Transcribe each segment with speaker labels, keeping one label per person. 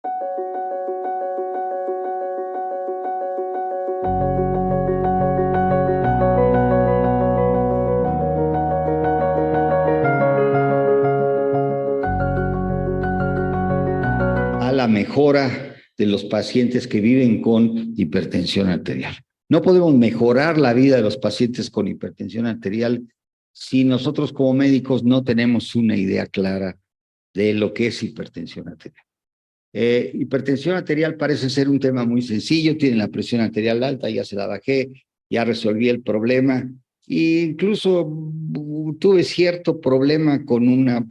Speaker 1: A la mejora de los pacientes que viven con hipertensión arterial. No podemos mejorar la vida de los pacientes con hipertensión arterial si nosotros como médicos no tenemos una idea clara de lo que es hipertensión arterial. Hipertensión arterial parece ser un tema muy sencillo, tienen la presión arterial alta, ya se la bajé, ya resolví el problema. E incluso tuve cierto problema con una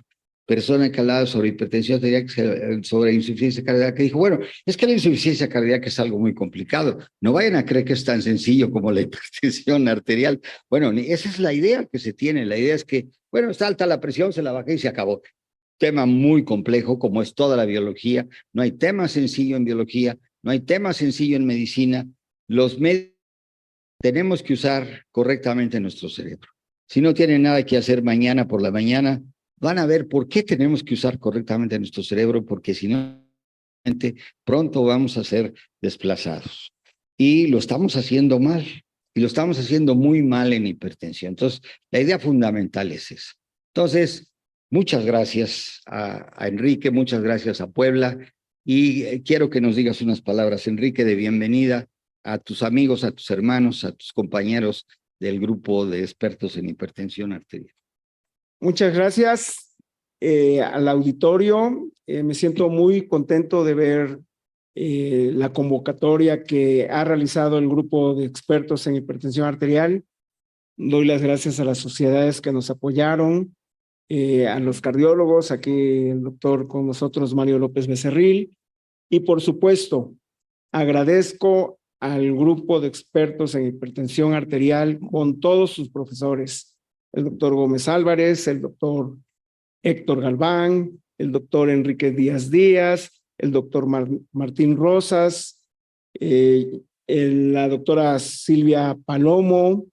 Speaker 1: persona que hablaba sobre hipertensión arterial, sobre insuficiencia cardíaca, que dijo, bueno, es que la insuficiencia cardíaca es algo muy complicado. No vayan a creer que es tan sencillo como la hipertensión arterial. Bueno, esa es la idea que se tiene. La idea es que, bueno, está alta la presión, se la bajé y se acabó. Tema muy complejo, como es toda la biología. No hay tema sencillo en biología, no hay tema sencillo en medicina. Los médicos tenemos que usar correctamente nuestro cerebro. Si no tienen nada que hacer mañana por la mañana, van a ver por qué tenemos que usar correctamente nuestro cerebro, porque si no, pronto vamos a ser desplazados. Y lo estamos haciendo mal, y lo estamos haciendo muy mal en hipertensión. Entonces, la idea fundamental es esa. Entonces, muchas gracias a Enrique, muchas gracias a Puebla, y quiero que nos digas unas palabras, Enrique, de bienvenida a tus amigos, a tus hermanos, a tus compañeros del grupo de expertos en hipertensión arterial.
Speaker 2: Muchas gracias al auditorio. Me siento muy contento de ver la convocatoria que ha realizado el grupo de expertos en hipertensión arterial. Doy las gracias a las sociedades que nos apoyaron, a los cardiólogos, aquí el doctor con nosotros, Mario López Becerril, y por supuesto, agradezco al grupo de expertos en hipertensión arterial con todos sus profesores, el doctor Gómez Álvarez, el doctor Héctor Galván, el doctor Enrique Díaz Díaz, el doctor Martín Rosas, la doctora Silvia Palomo,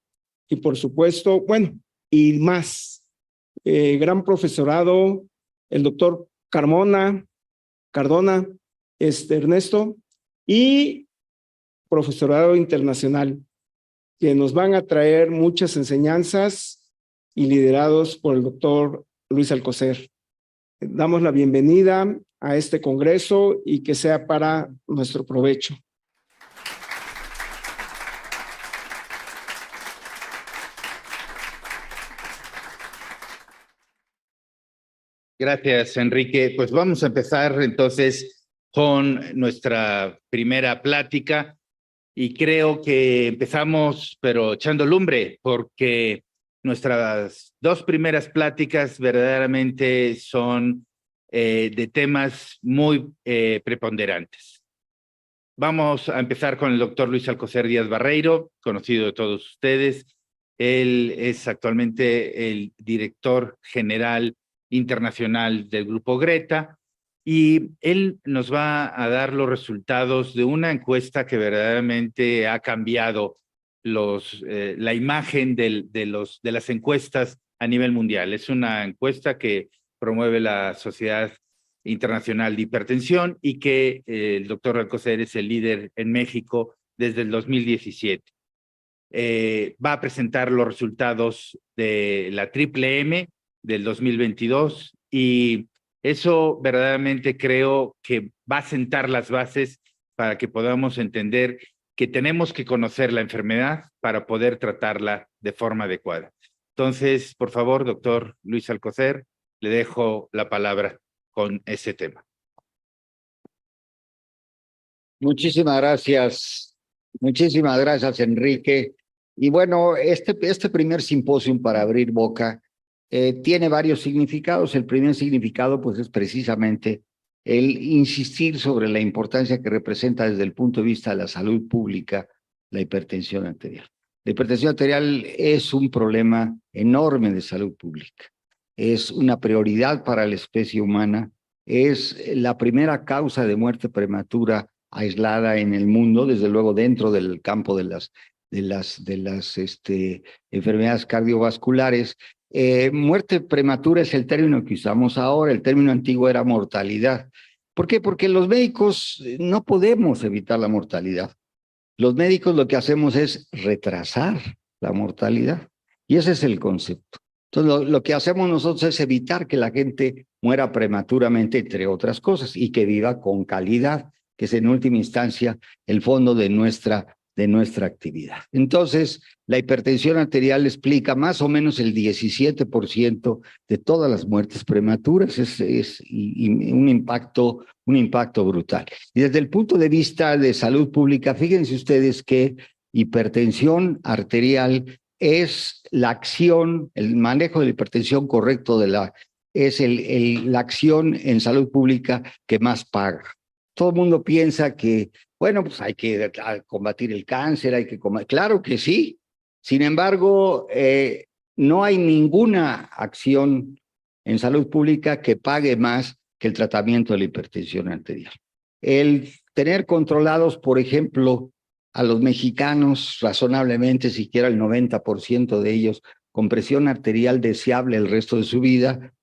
Speaker 2: y por supuesto, bueno, y más, gran profesorado, el doctor Cardona, Ernesto, y profesorado internacional, que nos van a traer muchas enseñanzas y liderados por el doctor Luis Alcocer. Damos la bienvenida a este congreso y que sea para nuestro provecho.
Speaker 3: Gracias, Enrique. Pues vamos a empezar entonces con nuestra primera plática y creo que empezamos pero echando lumbre porque nuestras dos primeras pláticas verdaderamente son de temas muy preponderantes. Vamos a empezar con el doctor Luis Alcocer Díaz Barreiro, conocido de todos ustedes. Él es actualmente el director general internacional del Grupo Greta, y él nos va a dar los resultados de una encuesta que verdaderamente ha cambiado la imagen de las encuestas a nivel mundial. Es una encuesta que promueve la Sociedad Internacional de Hipertensión y que el doctor Alcocer es el líder en México desde el 2017. Va a presentar los resultados de la Triple M del 2022 y eso verdaderamente creo que va a sentar las bases para que podamos entender que tenemos que conocer la enfermedad para poder tratarla de forma adecuada. Entonces, por favor, doctor Luis Alcocer, le dejo la palabra con ese tema.
Speaker 1: Muchísimas gracias, Enrique. Y bueno, este primer simposio para abrir boca tiene varios significados. El primer significado, pues, es precisamente el insistir sobre la importancia que representa desde el punto de vista de la salud pública la hipertensión arterial. La hipertensión arterial es un problema enorme de salud pública. Es una prioridad para la especie humana. Es la primera causa de muerte prematura aislada en el mundo, desde luego dentro del campo de las enfermedades cardiovasculares. Muerte prematura es el término que usamos ahora. El término antiguo era mortalidad, ¿Por qué? Porque los médicos no podemos evitar la mortalidad. Los médicos lo que hacemos es retrasar la mortalidad. Y ese es el concepto. Entonces, lo que hacemos nosotros es evitar que la gente muera prematuramente, entre otras cosas, y que viva con calidad, que es en última instancia el fondo de nuestra actividad. Entonces, la hipertensión arterial explica más o menos el 17% de todas las muertes prematuras. Es un impacto brutal. Y desde el punto de vista de salud pública, fíjense ustedes que hipertensión arterial es la acción, el manejo de la hipertensión correcto es la acción en salud pública que más paga. Todo el mundo piensa que, bueno, pues hay que combatir el cáncer, claro que sí. Sin embargo, no hay ninguna acción en salud pública que pague más que el tratamiento de la hipertensión arterial. El tener controlados, por ejemplo, a los mexicanos razonablemente, siquiera el 90% de ellos, con presión arterial deseable el resto de su vida,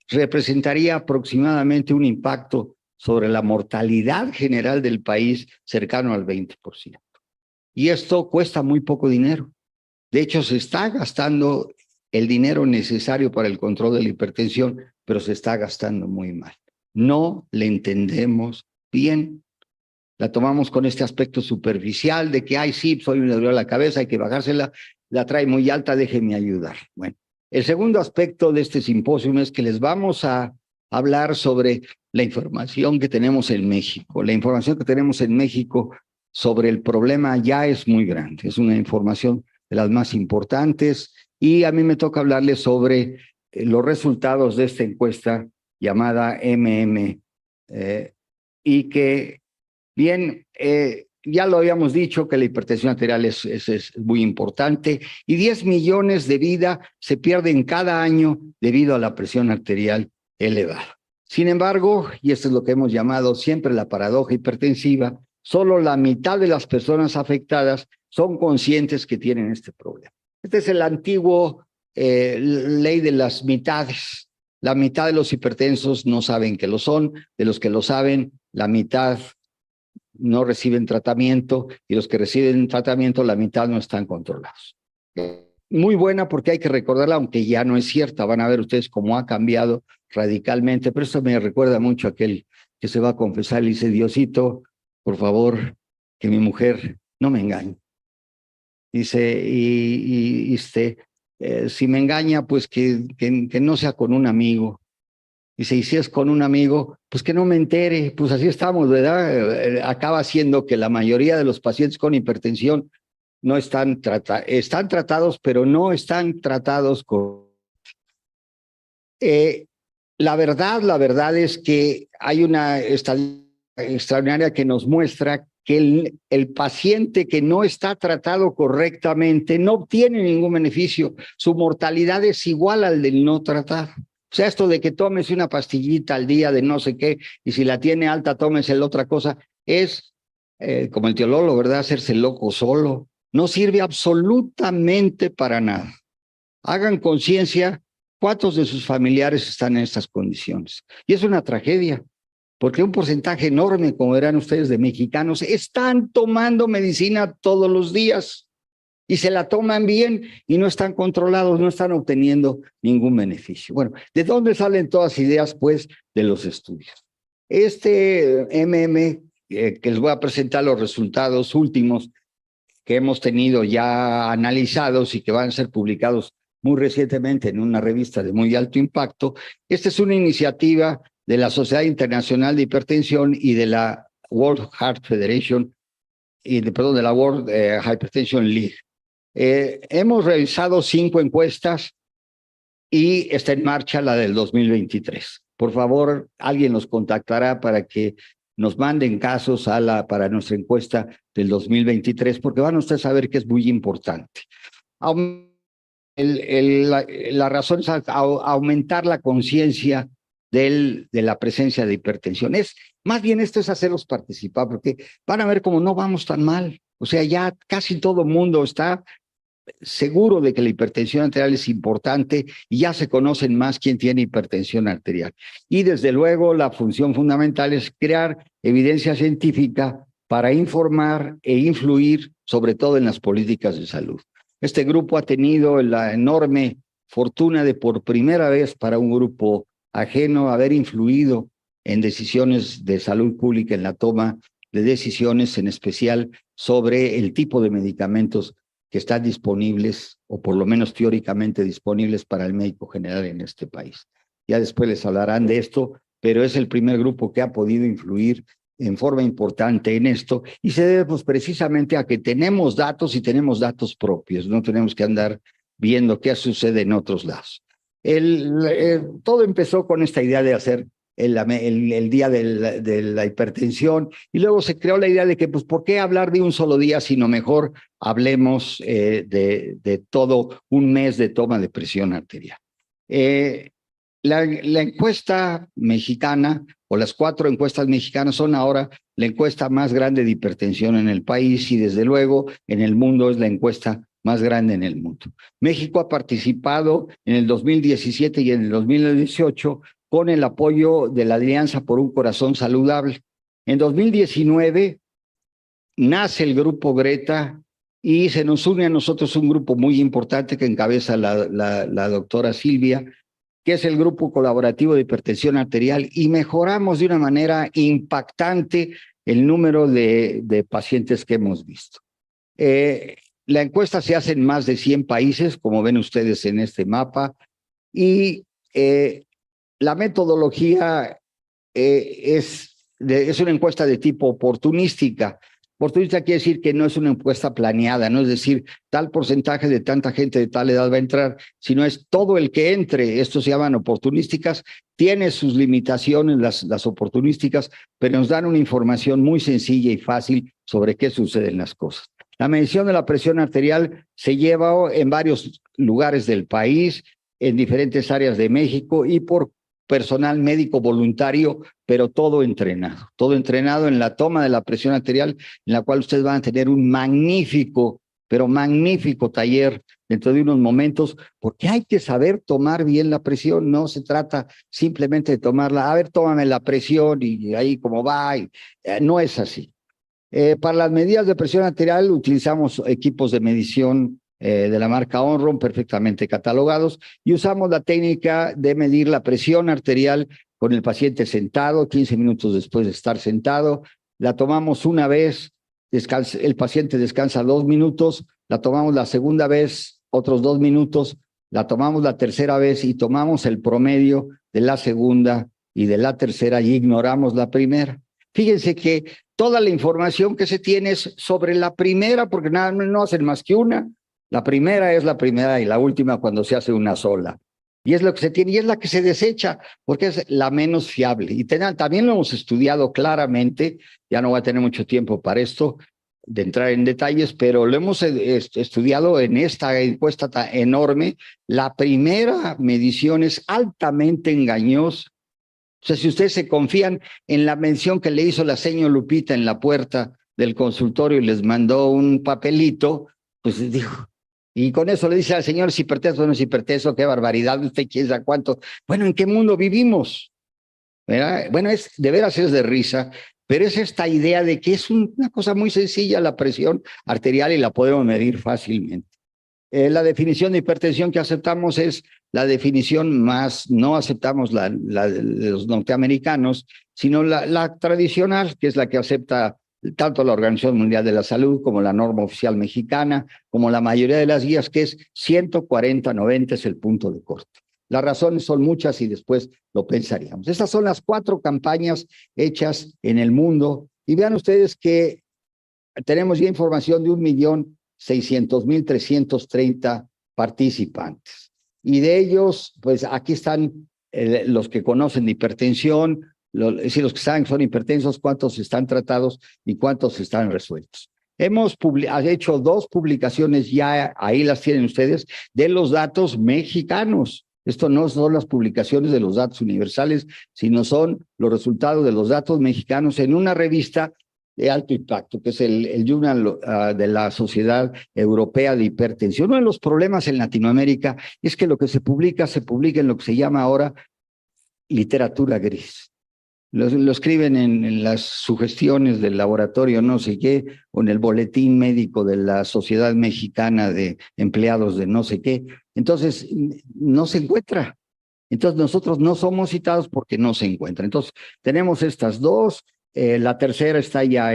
Speaker 1: representaría aproximadamente un impacto sobre la mortalidad general del país cercano al 20%. Y esto cuesta muy poco dinero. De hecho, se está gastando el dinero necesario para el control de la hipertensión, pero se está gastando muy mal. No le entendemos bien. La tomamos con este aspecto superficial de que, ay, sí, soy un dolor a la cabeza, hay que bajársela, la trae muy alta, déjeme ayudar. Bueno, el segundo aspecto de este simposio es que les vamos a hablar sobre la información que tenemos en México. La información que tenemos en México sobre el problema ya es muy grande, es una información de las más importantes, y a mí me toca hablarles sobre los resultados de esta encuesta llamada y que, bien, ya lo habíamos dicho que la hipertensión arterial es muy importante, y 10 millones de vidas se pierden cada año debido a la presión arterial elevada. Sin embargo, y esto es lo que hemos llamado siempre la paradoja hipertensiva, solo la mitad de las personas afectadas son conscientes que tienen este problema. Este es el antiguo ley de las mitades. La mitad de los hipertensos no saben que lo son, de los que lo saben, la mitad no reciben tratamiento, y los que reciben tratamiento, la mitad no están controlados. Muy buena, porque hay que recordarla, aunque ya no es cierta. Van a ver ustedes cómo ha cambiado radicalmente, pero esto me recuerda mucho a aquel que se va a confesar y dice: Diosito, por favor, que mi mujer no me engañe. Dice, si me engaña, pues que no sea con un amigo. Dice, y si es con un amigo, pues que no me entere. Pues así estamos, ¿verdad? Acaba siendo que la mayoría de los pacientes con hipertensión no están tratados, pero no están tratados con... La verdad es que hay una estadística extraordinaria que nos muestra que el paciente que no está tratado correctamente no obtiene ningún beneficio. Su mortalidad es igual al del no tratado. O sea, esto de que tómese una pastillita al día de no sé qué, y si la tiene alta, tómese la otra cosa, es como el tío Lolo, ¿verdad? Hacerse loco solo. No sirve absolutamente para nada. Hagan conciencia, ¿cuántos de sus familiares están en estas condiciones? Y es una tragedia, porque un porcentaje enorme, como verán ustedes, de mexicanos están tomando medicina todos los días y se la toman bien y no están controlados, no están obteniendo ningún beneficio. Bueno, ¿de dónde salen todas las ideas? Pues de los estudios. Este que les voy a presentar los resultados últimos que hemos tenido ya analizados y que van a ser publicados muy recientemente en una revista de muy alto impacto. Esta es una iniciativa de la Sociedad Internacional de Hipertensión y de la World Heart Federation, de la World Hypertension League. Hemos realizado 5 encuestas y está en marcha la del 2023. Por favor, alguien nos contactará para que nos manden casos para nuestra encuesta del 2023, porque van ustedes a ver que es muy importante. La razón es aumentar la conciencia de la presencia de hipertensión. Más bien esto es hacerlos participar, porque van a ver cómo no vamos tan mal. O sea, ya casi todo el mundo está seguro de que la hipertensión arterial es importante y ya se conocen más quién tiene hipertensión arterial. Y desde luego la función fundamental es crear evidencia científica para informar e influir sobre todo en las políticas de salud. Este grupo ha tenido la enorme fortuna de por primera vez para un grupo ajeno haber influido en decisiones de salud pública, en la toma de decisiones, en especial sobre el tipo de medicamentos que están disponibles, o por lo menos teóricamente disponibles para el médico general en este país. Ya después les hablarán de esto, pero es el primer grupo que ha podido influir en forma importante en esto, y se debe pues precisamente a que tenemos datos y tenemos datos propios, no tenemos que andar viendo qué sucede en otros lados. Todo empezó con esta idea de hacer el día de la hipertensión, y luego se creó la idea de que, pues, ¿por qué hablar de un solo día, sino mejor hablemos de todo un mes de toma de presión arterial? La encuesta mexicana, o las 4 encuestas mexicanas, son ahora la encuesta más grande de hipertensión en el país, y desde luego en el mundo es la encuesta más grande en el mundo. México ha participado en el 2017 y en el 2018 con el apoyo de la Alianza por un Corazón Saludable. En 2019 nace el Grupo Greta y se nos une a nosotros un grupo muy importante que encabeza la doctora Silvia, que es el Grupo Colaborativo de Hipertensión Arterial, y mejoramos de una manera impactante el número de pacientes que hemos visto. La encuesta se hace en más de 100 países, como ven ustedes en este mapa, y la metodología es una encuesta de tipo oportunística. Oportunista quiere decir que no es una encuesta planeada, no es decir, tal porcentaje de tanta gente de tal edad va a entrar, sino es todo el que entre. Estos se llaman oportunísticas, tiene sus limitaciones las oportunísticas, pero nos dan una información muy sencilla y fácil sobre qué suceden las cosas. La medición de la presión arterial se lleva en varios lugares del país, en diferentes áreas de México, y por personal médico voluntario, pero todo entrenado en la toma de la presión arterial, en la cual ustedes van a tener un magnífico, pero magnífico taller dentro de unos momentos, porque hay que saber tomar bien la presión. No se trata simplemente de tomarla, a ver, tómame la presión y ahí cómo va, no es así. Para las medidas de presión arterial utilizamos equipos de medición de la marca Onron perfectamente catalogados, y usamos la técnica de medir la presión arterial con el paciente sentado, 15 minutos después de estar sentado. La tomamos una vez, el paciente descansa 2 minutos, la tomamos la segunda vez, otros 2 minutos, la tomamos la tercera vez y tomamos el promedio de la segunda y de la tercera y ignoramos la primera. Fíjense que toda la información que se tiene es sobre la primera, porque no hacen más que una. La primera es la primera y la última cuando se hace una sola. Y es lo que se tiene, y es la que se desecha, porque es la menos fiable. Y también lo hemos estudiado claramente, ya no voy a tener mucho tiempo para esto, de entrar en detalles, pero lo hemos estudiado en esta encuesta tan enorme. La primera medición es altamente engañosa. O sea, si ustedes se confían en la mención que le hizo la señora Lupita en la puerta del consultorio y les mandó un papelito, pues dijo, y con eso le dice al señor, es hipertenso o no es hipertenso, qué barbaridad, usted quién sabe cuánto. Bueno, ¿en qué mundo vivimos? ¿Verdad? Bueno, de veras es de risa, pero es esta idea de que es una cosa muy sencilla la presión arterial y la podemos medir fácilmente. La definición de hipertensión que aceptamos es la definición más, no aceptamos la de los norteamericanos, sino la tradicional, que es la que acepta tanto la Organización Mundial de la Salud como la norma oficial mexicana, como la mayoría de las guías, que es 140-90 es el punto de corte. Las razones son muchas y después lo pensaríamos. Estas son las 4 campañas hechas en el mundo, y vean ustedes que tenemos ya información de 1.600.330 participantes. Y de ellos, pues aquí están los que conocen de hipertensión, es decir, los que saben que son hipertensos, cuántos están tratados y cuántos están resueltos. Hemos hecho 2 publicaciones ya, ahí las tienen ustedes, de los datos mexicanos. Esto no son las publicaciones de los datos universales, sino son los resultados de los datos mexicanos en una revista de alto impacto, que es el Journal de la Sociedad Europea de Hipertensión. Uno de los problemas en Latinoamérica es que lo que se publica en lo que se llama ahora literatura gris. Lo escriben en las sugestiones del laboratorio no sé qué, o en el boletín médico de la Sociedad Mexicana de Empleados de no sé qué. Entonces, no se encuentra. Entonces, nosotros no somos citados porque no se encuentra. Entonces, tenemos estas dos. La tercera está ya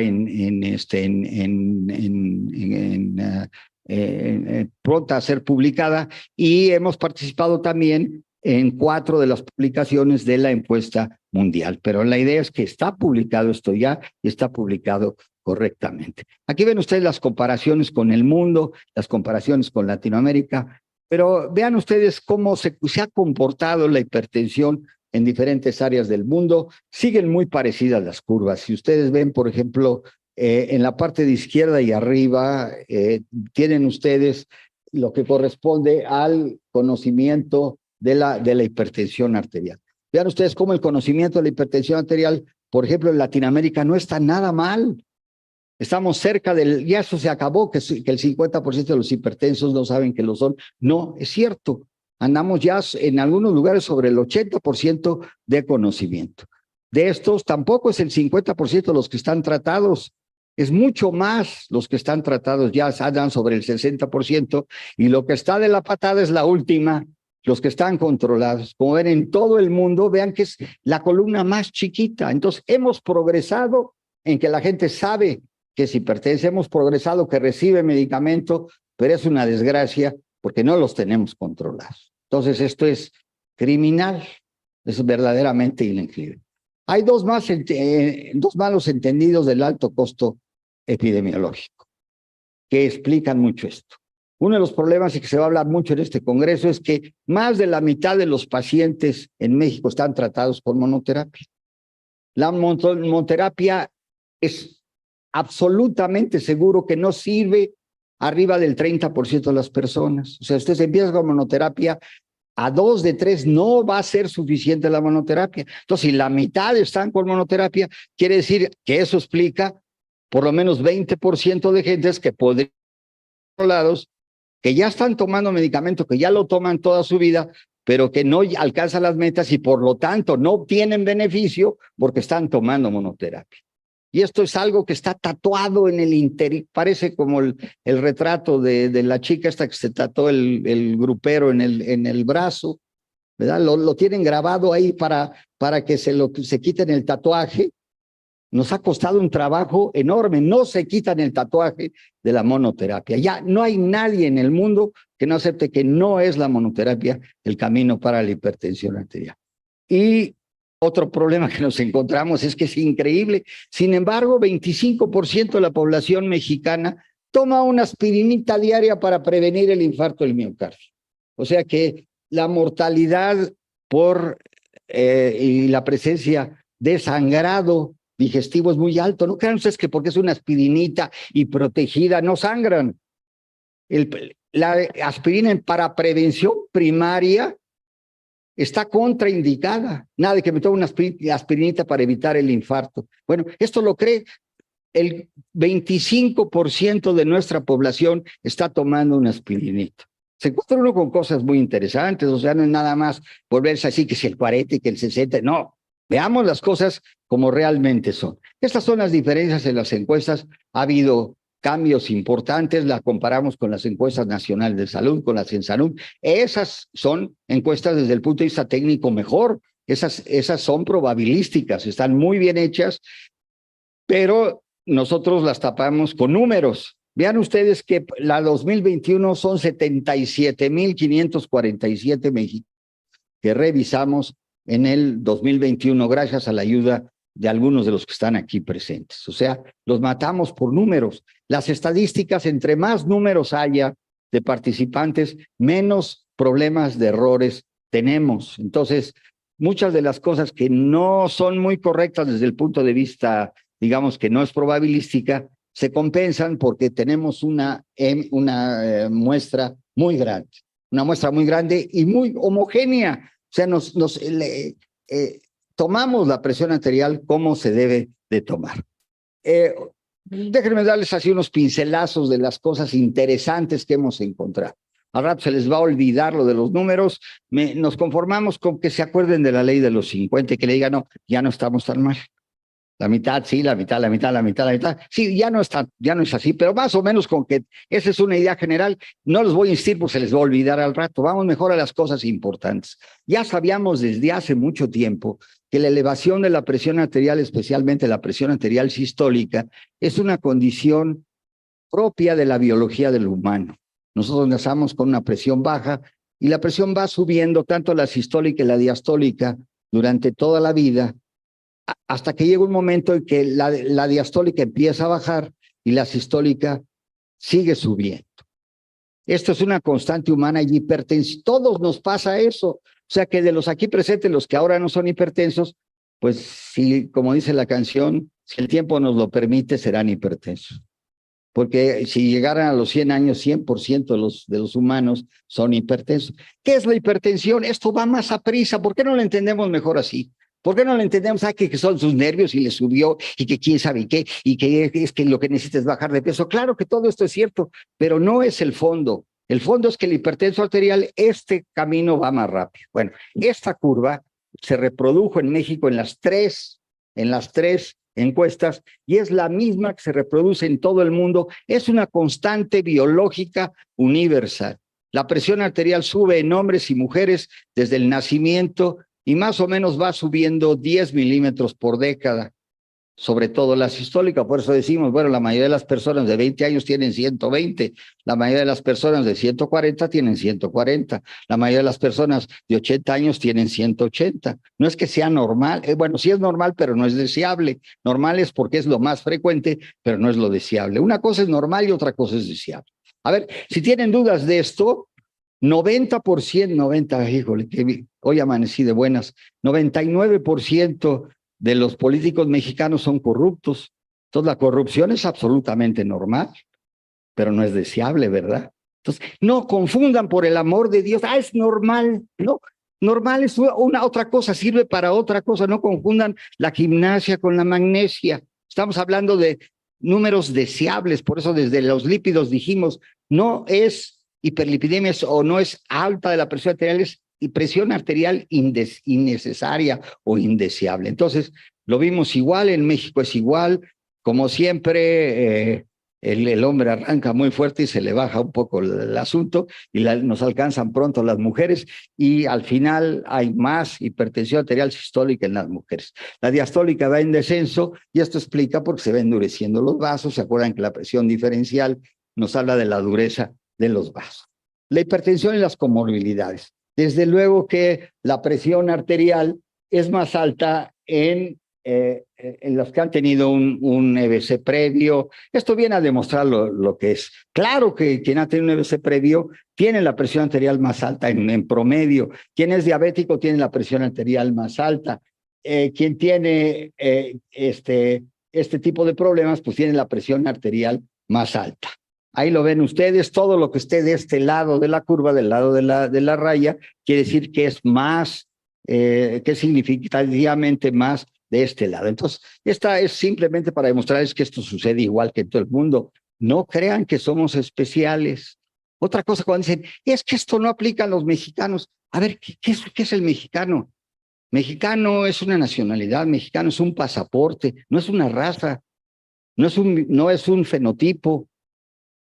Speaker 1: pronta a ser publicada, y hemos participado también en 4 de las publicaciones de la encuesta mundial. Pero la idea es que está publicado esto ya y está publicado correctamente. Aquí ven ustedes las comparaciones con el mundo, las comparaciones con Latinoamérica, pero vean ustedes cómo se ha comportado la hipertensión en diferentes áreas del mundo. Siguen muy parecidas las curvas. Si ustedes ven, por ejemplo, en la parte de izquierda y arriba, tienen ustedes lo que corresponde al conocimiento de la hipertensión arterial. Vean ustedes cómo el conocimiento de la hipertensión arterial, por ejemplo, en Latinoamérica no está nada mal. Estamos cerca ya eso se acabó, que el 50% de los hipertensos no saben que lo son. No, es cierto. Andamos ya en algunos lugares sobre el 80% de conocimiento. De estos, tampoco es el 50% los que están tratados. Es mucho más los que están tratados, ya andan sobre el 60%, y lo que está de la patada es la última, los que están controlados. Como ven en todo el mundo, vean que es la columna más chiquita. Entonces, hemos progresado en que la gente sabe que es hipertensa, hemos progresado que recibe medicamento, pero es una desgracia porque no los tenemos controlados. Entonces, esto es criminal, es verdaderamente inequilibrado. Hay dos malos entendidos del alto costo epidemiológico que explican mucho esto. Uno de los problemas, y que se va a hablar mucho en este congreso, es que más de la mitad de los pacientes en México están tratados con monoterapia. La monoterapia es absolutamente seguro que no sirve arriba del 30% de las personas. O sea, usted se empieza con monoterapia, a 2 de 3 no va a ser suficiente la monoterapia. Entonces, si la mitad están con monoterapia, quiere decir que eso explica por lo menos 20% de gentes que podrían controlados, que ya están tomando medicamento, que ya lo toman toda su vida, pero que no alcanzan las metas y por lo tanto no obtienen beneficio porque están tomando monoterapia. Y esto es algo que está tatuado en el interior, parece como el retrato de la chica esta que se tatuó el grupero en el brazo, ¿verdad? Lo tienen grabado ahí para que se quiten el tatuaje. Nos ha costado un trabajo enorme, no se quitan el tatuaje de la monoterapia. Ya no hay nadie en el mundo que no acepte que no es la monoterapia el camino para la hipertensión arterial. Y otro problema que nos encontramos es que es increíble. Sin embargo, 25% de la población mexicana toma una aspirinita diaria para prevenir el infarto del miocardio. O sea que la mortalidad y la presencia de sangrado digestivo es muy alto. No crean ustedes que porque es una aspirinita y protegida no sangran. La aspirina para prevención primaria está contraindicada. Nada de que me tome una aspirinita para evitar el infarto. Bueno, esto lo cree el 25% de nuestra población está tomando una aspirinita. Se encuentra uno con cosas muy interesantes, o sea, no es nada más volverse así que si el 40 y que el 60, no. Veamos las cosas como realmente son. Estas son las diferencias en las encuestas. Ha habido cambios importantes, la comparamos con las encuestas nacionales de salud, con las Censalud. Esas son encuestas desde el punto de vista técnico mejor. Esas son probabilísticas, están muy bien hechas, pero nosotros las tapamos con números. Vean ustedes que la 2021 son 77,547 mexicanos que revisamos en el 2021 gracias a la ayuda de algunos de los que están aquí presentes. O sea, los matamos por números. Las estadísticas, entre más números haya de participantes, menos problemas de errores tenemos. Entonces, muchas de las cosas que no son muy correctas desde el punto de vista, digamos, que no es probabilística, se compensan porque tenemos una muestra muy grande. Una muestra muy grande y muy homogénea. O sea, tomamos la presión arterial como se debe de tomar. Déjenme darles así unos pincelazos de las cosas interesantes que hemos encontrado. Al rato se les va a olvidar lo de los números. Nos conformamos con que se acuerden de la ley de los 50 y que le digan, no, ya no estamos tan mal. La mitad, sí, la mitad, la mitad, la mitad, la mitad. Sí, ya no está, ya no es así, pero más o menos con que esa es una idea general. No los voy a insistir porque se les va a olvidar al rato. Vamos mejor a las cosas importantes. Ya sabíamos desde hace mucho tiempo que la elevación de la presión arterial, especialmente la presión arterial sistólica, es una condición propia de la biología del humano. Nosotros nacemos con una presión baja y la presión va subiendo, tanto la sistólica y la diastólica, durante toda la vida, hasta que llega un momento en que la diastólica empieza a bajar y la sistólica sigue subiendo. Esto es una constante humana y hipertensión. Todos nos pasa eso. O sea que de los aquí presentes, los que ahora no son hipertensos, pues si, como dice la canción, si el tiempo nos lo permite, serán hipertensos. Porque si llegaran a los 100 años, 100% de los humanos son hipertensos. ¿Qué es la hipertensión? Esto va más a prisa. ¿Por qué no lo entendemos mejor así? ¿Por qué no lo entendemos? Que son sus nervios y le subió y que quién sabe qué y que es que lo que necesita es bajar de peso. Claro que todo esto es cierto, pero no es el fondo. El fondo es que el hipertenso arterial, este camino va más rápido. Bueno, esta curva se reprodujo en México en las tres encuestas y es la misma que se reproduce en todo el mundo. Es una constante biológica universal. La presión arterial sube en hombres y mujeres desde el nacimiento y más o menos va subiendo 10 milímetros por década, sobre todo la sistólica. Por eso decimos, bueno, la mayoría de las personas de 20 años tienen 120, la mayoría de las personas de 140 tienen 140, la mayoría de las personas de 80 años tienen 180. No es que sea normal, bueno, sí es normal, pero no es deseable. Normal es porque es lo más frecuente, pero no es lo deseable. Una cosa es normal y otra cosa es deseable. A ver, si tienen dudas de esto, 90%, híjole, que hoy amanecí de buenas, 99% de los políticos mexicanos son corruptos. Entonces la corrupción es absolutamente normal, pero no es deseable, ¿verdad? Entonces, no confundan por el amor de Dios, es normal, no, normal es una otra cosa, sirve para otra cosa, no confundan la gimnasia con la magnesia. Estamos hablando de números deseables, por eso desde los lípidos dijimos, no es hiperlipidemia o no es alta de la presión arterial, es presión arterial innecesaria o indeseable. Entonces, lo vimos igual, en México es igual, como siempre, el hombre arranca muy fuerte y se le baja un poco el asunto y nos alcanzan pronto las mujeres y al final hay más hipertensión arterial sistólica en las mujeres. La diastólica va en descenso y esto explica porque se va endureciendo los vasos. Se acuerdan que la presión diferencial nos habla de la dureza de los vasos. La hipertensión y las comorbilidades. Desde luego que la presión arterial es más alta en los que han tenido un EBC previo. Esto viene a demostrar lo que es. Claro que quien ha tenido un EBC previo tiene la presión arterial más alta en promedio. Quien es diabético tiene la presión arterial más alta. Quien tiene este tipo de problemas, pues tiene la presión arterial más alta. Ahí lo ven ustedes, todo lo que esté de este lado de la curva, del lado de la raya, quiere decir que es más, que significativamente más de este lado. Entonces, esta es simplemente para demostrarles que esto sucede igual que en todo el mundo. No crean que somos especiales. Otra cosa cuando dicen, es que esto no aplica a los mexicanos. A ver, ¿qué es el mexicano? Mexicano es una nacionalidad, mexicano es un pasaporte, no es una raza, no es un fenotipo.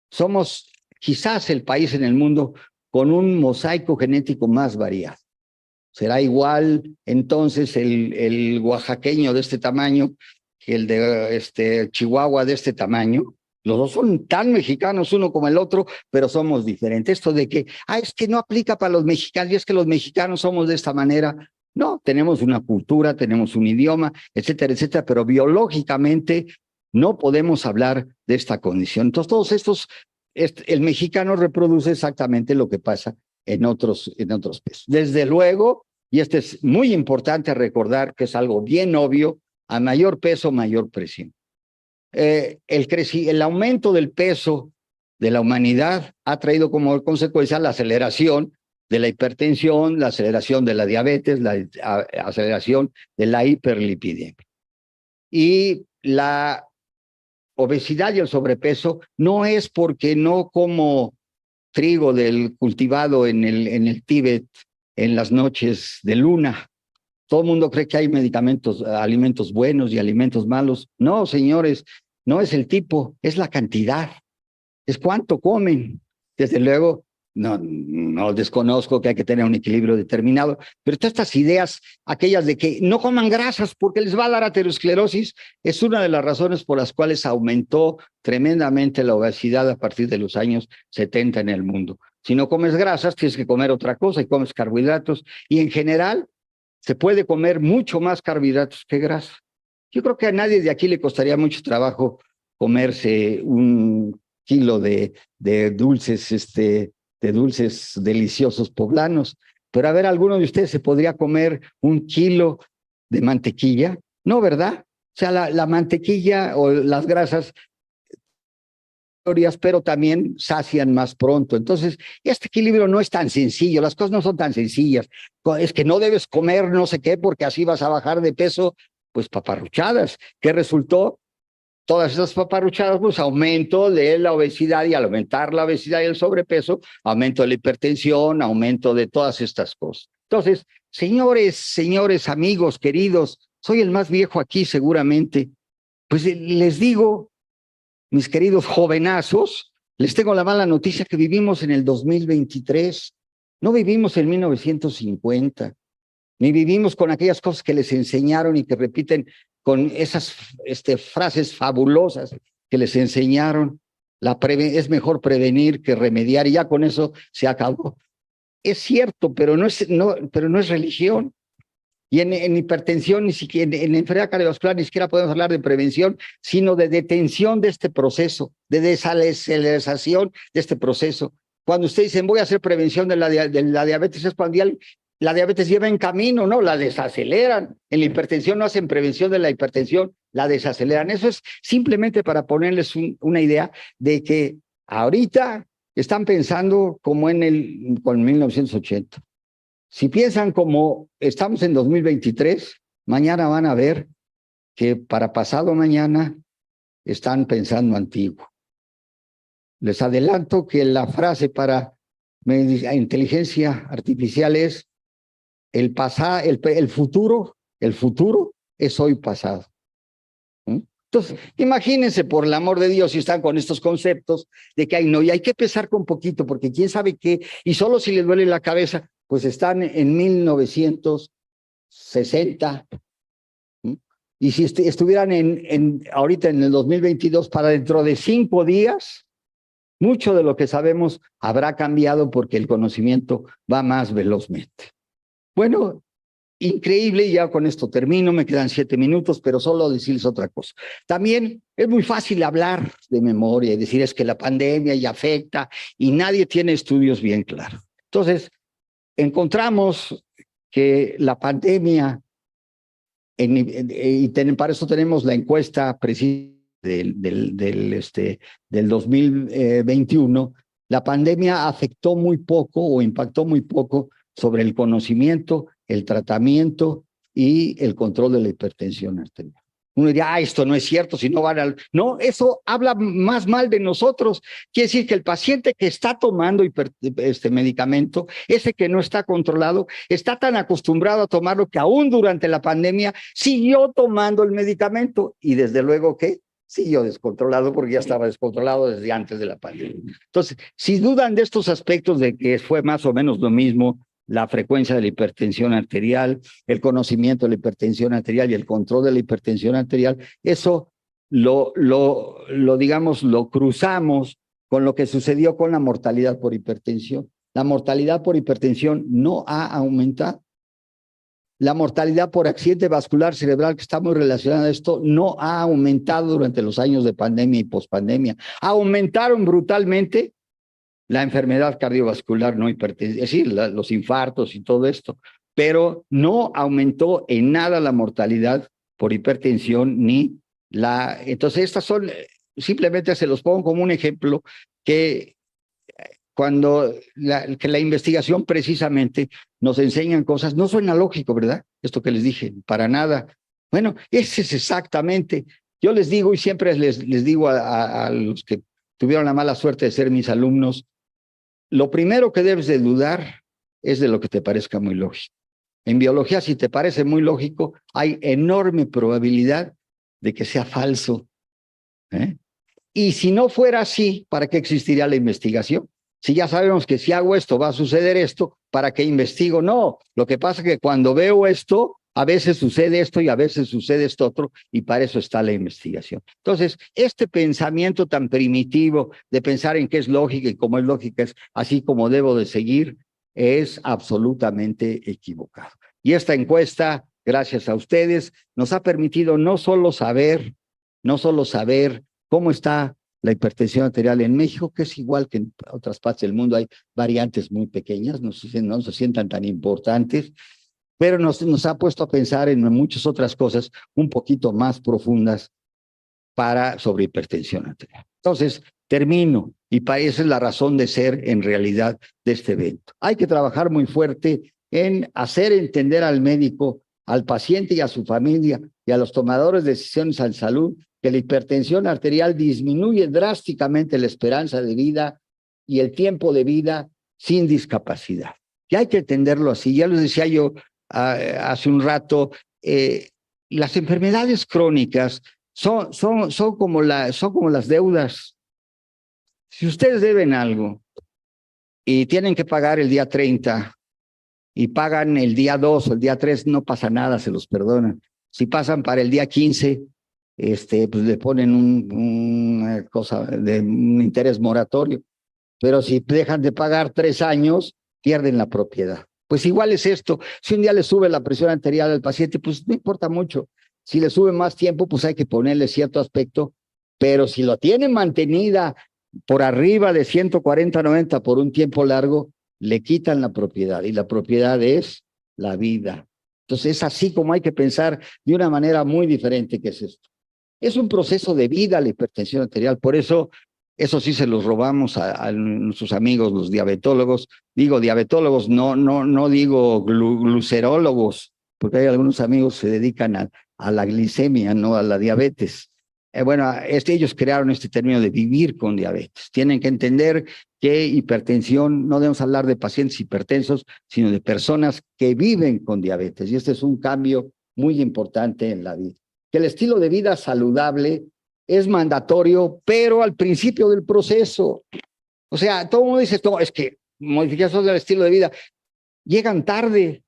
Speaker 1: Somos quizás el país en el mundo con un mosaico genético más variado. Será igual entonces el oaxaqueño de este tamaño que el de Chihuahua de este tamaño. Los dos son tan mexicanos uno como el otro, pero somos diferentes. Esto de que, es que no aplica para los mexicanos, y es que los mexicanos somos de esta manera. No, tenemos una cultura, tenemos un idioma, etcétera, etcétera, pero biológicamente no podemos hablar de esta condición. Entonces, todos estos, el mexicano reproduce exactamente lo que pasa en otros pesos. Desde luego, y esto es muy importante recordar que es algo bien obvio, a mayor peso, mayor presión. El aumento del peso de la humanidad ha traído como consecuencia la aceleración de la hipertensión, la aceleración de la diabetes, la aceleración de la hiperlipidemia. Y obesidad y el sobrepeso no es porque no como trigo del cultivado en el Tíbet en las noches de luna. Todo el mundo cree que hay medicamentos, alimentos buenos y alimentos malos. No, señores, no es el tipo, es la cantidad, es cuánto comen. Desde luego, no desconozco que hay que tener un equilibrio determinado, pero todas estas ideas, aquellas de que no coman grasas porque les va a dar aterosclerosis, es una de las razones por las cuales aumentó tremendamente la obesidad a partir de los años 70 en el mundo. Si no comes grasas, tienes que comer otra cosa y comes carbohidratos, y en general se puede comer mucho más carbohidratos que grasa. Yo creo que a nadie de aquí le costaría mucho trabajo comerse un kilo de dulces, de dulces deliciosos poblanos, pero a ver, ¿alguno de ustedes se podría comer un kilo de mantequilla? No, ¿verdad? O sea, la mantequilla o las grasas, pero también sacian más pronto. Entonces, este equilibrio no es tan sencillo, las cosas no son tan sencillas. Es que no debes comer no sé qué porque así vas a bajar de peso, pues paparruchadas. ¿Qué resultó? Todas esas paparruchadas, pues aumento de la obesidad, y al aumentar la obesidad y el sobrepeso, aumento de la hipertensión, aumento de todas estas cosas. Entonces, señores, amigos, queridos, soy el más viejo aquí seguramente, pues les digo, mis queridos jovenazos, les tengo la mala noticia que vivimos en el 2023, no vivimos en 1950, ni vivimos con aquellas cosas que les enseñaron y que repiten con esas frases fabulosas que les enseñaron. Es mejor prevenir que remediar, y ya con eso se acabó. Es cierto, pero no es religión. Y en hipertensión, ni siquiera en enfermedad cardiovascular, ni siquiera podemos hablar de prevención, sino de detención de este proceso, de desaceleración de este proceso. Cuando ustedes dicen voy a hacer prevención de la diabetes, es cuando ya la diabetes lleva en camino, ¿no? La desaceleran. En la hipertensión no hacen prevención de la hipertensión, la desaceleran. Eso es simplemente para ponerles una idea de que ahorita están pensando como con 1980. Si piensan como estamos en 2023, mañana van a ver que para pasado mañana están pensando antiguo. Les adelanto que la frase para inteligencia artificial es el futuro es hoy pasado. Entonces, imagínense, por el amor de Dios, si están con estos conceptos de que y hay que empezar con poquito, porque quién sabe qué, y solo si les duele la cabeza, pues están en 1960, y si estuvieran ahorita en el 2022, para dentro de 5 días, mucho de lo que sabemos habrá cambiado porque el conocimiento va más velozmente. Bueno, increíble, y ya con esto termino, me quedan 7 minutos, pero solo decirles otra cosa. También es muy fácil hablar de memoria y decir es que la pandemia ya afecta, y nadie tiene estudios bien claros. Entonces, encontramos que la pandemia, para eso tenemos la encuesta precisa del 2021, la pandemia afectó muy poco o impactó muy poco sobre el conocimiento, el tratamiento y el control de la hipertensión arterial. Uno diría, esto no es cierto, si no van al... No, eso habla más mal de nosotros. Quiere decir que el paciente que está tomando medicamento, ese que no está controlado, está tan acostumbrado a tomarlo que aún durante la pandemia siguió tomando el medicamento, y desde luego que siguió descontrolado porque ya estaba descontrolado desde antes de la pandemia. Entonces, si dudan de estos aspectos de que fue más o menos lo mismo, la frecuencia de la hipertensión arterial, el conocimiento de la hipertensión arterial y el control de la hipertensión arterial, eso lo cruzamos con lo que sucedió con la mortalidad por hipertensión. La mortalidad por hipertensión no ha aumentado. La mortalidad por accidente vascular cerebral, que está muy relacionada a esto, no ha aumentado durante los años de pandemia y pospandemia. Aumentaron brutalmente la enfermedad cardiovascular no hipertensiva, es decir, los infartos y todo esto, pero no aumentó en nada la mortalidad por hipertensión ni la... Entonces, estas son, simplemente se los pongo como un ejemplo que cuando la investigación precisamente nos enseñan cosas, no suena lógico, ¿verdad? Esto que les dije, para nada. Bueno, ese es exactamente Yo les digo, y siempre les digo a los que tuvieron la mala suerte de ser mis alumnos, lo primero que debes de dudar es de lo que te parezca muy lógico. En biología, si te parece muy lógico, hay enorme probabilidad de que sea falso. Y si no fuera así, ¿para qué existiría la investigación? Si ya sabemos que si hago esto va a suceder esto, ¿para qué investigo? No, lo que pasa es que cuando veo esto, a veces sucede esto y a veces sucede esto otro, y para eso está la investigación. Entonces, este pensamiento tan primitivo de pensar en qué es lógica y cómo es lógica es así como debo de seguir, es absolutamente equivocado. Y esta encuesta, gracias a ustedes, nos ha permitido no solo saber cómo está la hipertensión arterial en México, que es igual que en otras partes del mundo, hay variantes muy pequeñas, no se sientan tan importantes, pero nos ha puesto a pensar en muchas otras cosas un poquito más profundas sobre hipertensión arterial. Entonces, termino, y esa es la razón de ser en realidad de este evento. Hay que trabajar muy fuerte en hacer entender al médico, al paciente y a su familia y a los tomadores de decisiones en salud que la hipertensión arterial disminuye drásticamente la esperanza de vida y el tiempo de vida sin discapacidad. Y hay que entenderlo así. Ya les decía yo hace un rato, las enfermedades crónicas son como las deudas. Si ustedes deben algo y tienen que pagar el día 30 y pagan el día 2 o el día 3, no pasa nada, se los perdonan. Si pasan para el día 15, pues le ponen una cosa de un interés moratorio. Pero si dejan de pagar 3 años, pierden la propiedad. Pues igual es esto. Si un día le sube la presión arterial al paciente, pues no importa mucho. Si le sube más tiempo, pues hay que ponerle cierto aspecto. Pero si lo tiene mantenida por arriba de 140, 90 por un tiempo largo, le quitan la propiedad. Y la propiedad es la vida. Entonces es así como hay que pensar de una manera muy diferente que es esto. Es un proceso de vida la hipertensión arterial. Por eso sí se los robamos a nuestros amigos, los diabetólogos. Digo diabetólogos, no digo glucerólogos, porque hay algunos amigos que se dedican a la glicemia, no a la diabetes. Ellos crearon este término de vivir con diabetes. Tienen que entender que hipertensión, no debemos hablar de pacientes hipertensos, sino de personas que viven con diabetes. Y este es un cambio muy importante en la vida. Que el estilo de vida saludable es mandatorio, pero al principio del proceso. O sea, todo el mundo dice, no, es que modificaciones del estilo de vida llegan tarde.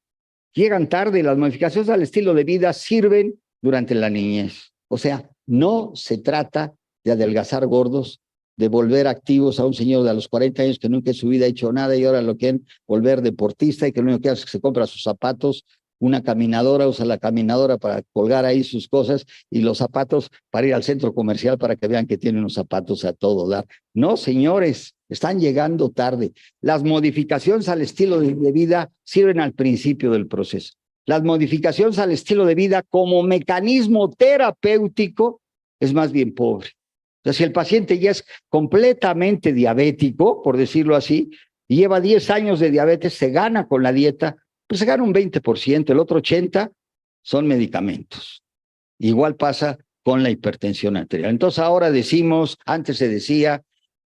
Speaker 1: Las modificaciones al estilo de vida sirven durante la niñez. O sea, no se trata de adelgazar gordos, de volver activos a un señor de a los 40 años que nunca en su vida ha hecho nada y ahora lo quieren volver deportista y que lo único que hace es que se compra sus zapatos, una caminadora, usa la caminadora para colgar ahí sus cosas y los zapatos para ir al centro comercial para que vean que tiene unos zapatos a todo dar. No, señores, están llegando tarde. Las modificaciones al estilo de vida sirven al principio del proceso. Las modificaciones al estilo de vida como mecanismo terapéutico es más bien pobre. O sea, si el paciente ya es completamente diabético, por decirlo así, y lleva 10 años de diabetes, se gana con la dieta, pues se gana un 20%, el otro 80% son medicamentos. Igual pasa con la hipertensión arterial. Entonces ahora decimos, antes se decía,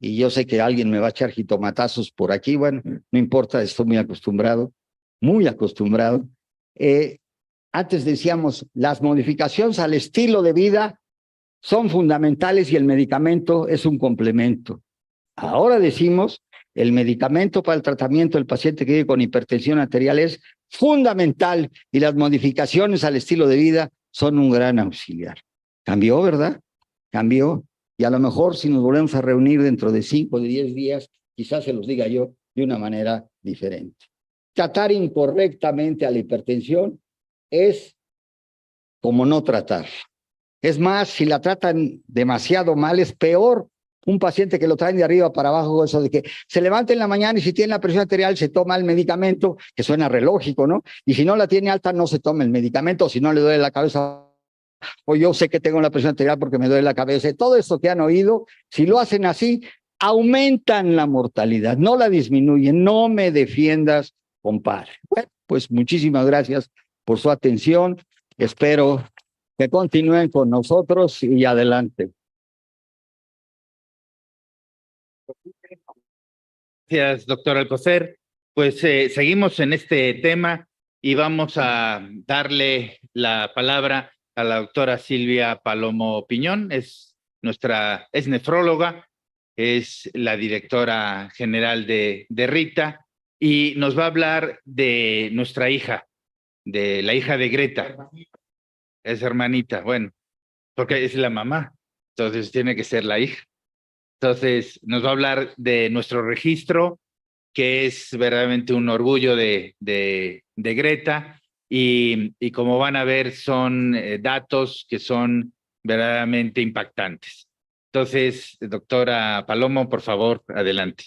Speaker 1: y yo sé que alguien me va a echar jitomatazos por aquí, bueno, no importa, estoy muy acostumbrado. Antes decíamos, las modificaciones al estilo de vida son fundamentales y el medicamento es un complemento. Ahora decimos, el medicamento para el tratamiento del paciente que vive con hipertensión arterial es fundamental y las modificaciones al estilo de vida son un gran auxiliar. Cambió, ¿verdad? Cambió. Y a lo mejor si nos volvemos a reunir dentro de 5 o 10 días, quizás se los diga yo de una manera diferente. Tratar incorrectamente a la hipertensión es como no tratar. Es más, si la tratan demasiado mal, es peor. Un paciente que lo traen de arriba para abajo, eso de que se levanta en la mañana y si tiene la presión arterial se toma el medicamento, que suena relógico, ¿no? Y si no la tiene alta no se toma el medicamento, o si no le duele la cabeza, o yo sé que tengo la presión arterial porque me duele la cabeza. Todo esto que han oído, si lo hacen así, aumentan la mortalidad, no la disminuyen. No me defiendas, compadre. Bueno, pues muchísimas gracias por su atención. Espero Que continúen con nosotros y adelante.
Speaker 3: Gracias, doctor Alcocer. Pues seguimos en este tema y vamos a darle la palabra a la doctora Silvia Palomo Piñón. Es nefróloga, es la directora general de RITA y nos va a hablar de nuestra hija, de la hija de Greta. Es hermanita, bueno, porque es la mamá, entonces tiene que ser la hija. Entonces, nos va a hablar de nuestro registro, que es verdaderamente un orgullo de Greta, y como van a ver, son datos que son verdaderamente impactantes. Entonces, doctora Palomo, por favor, adelante.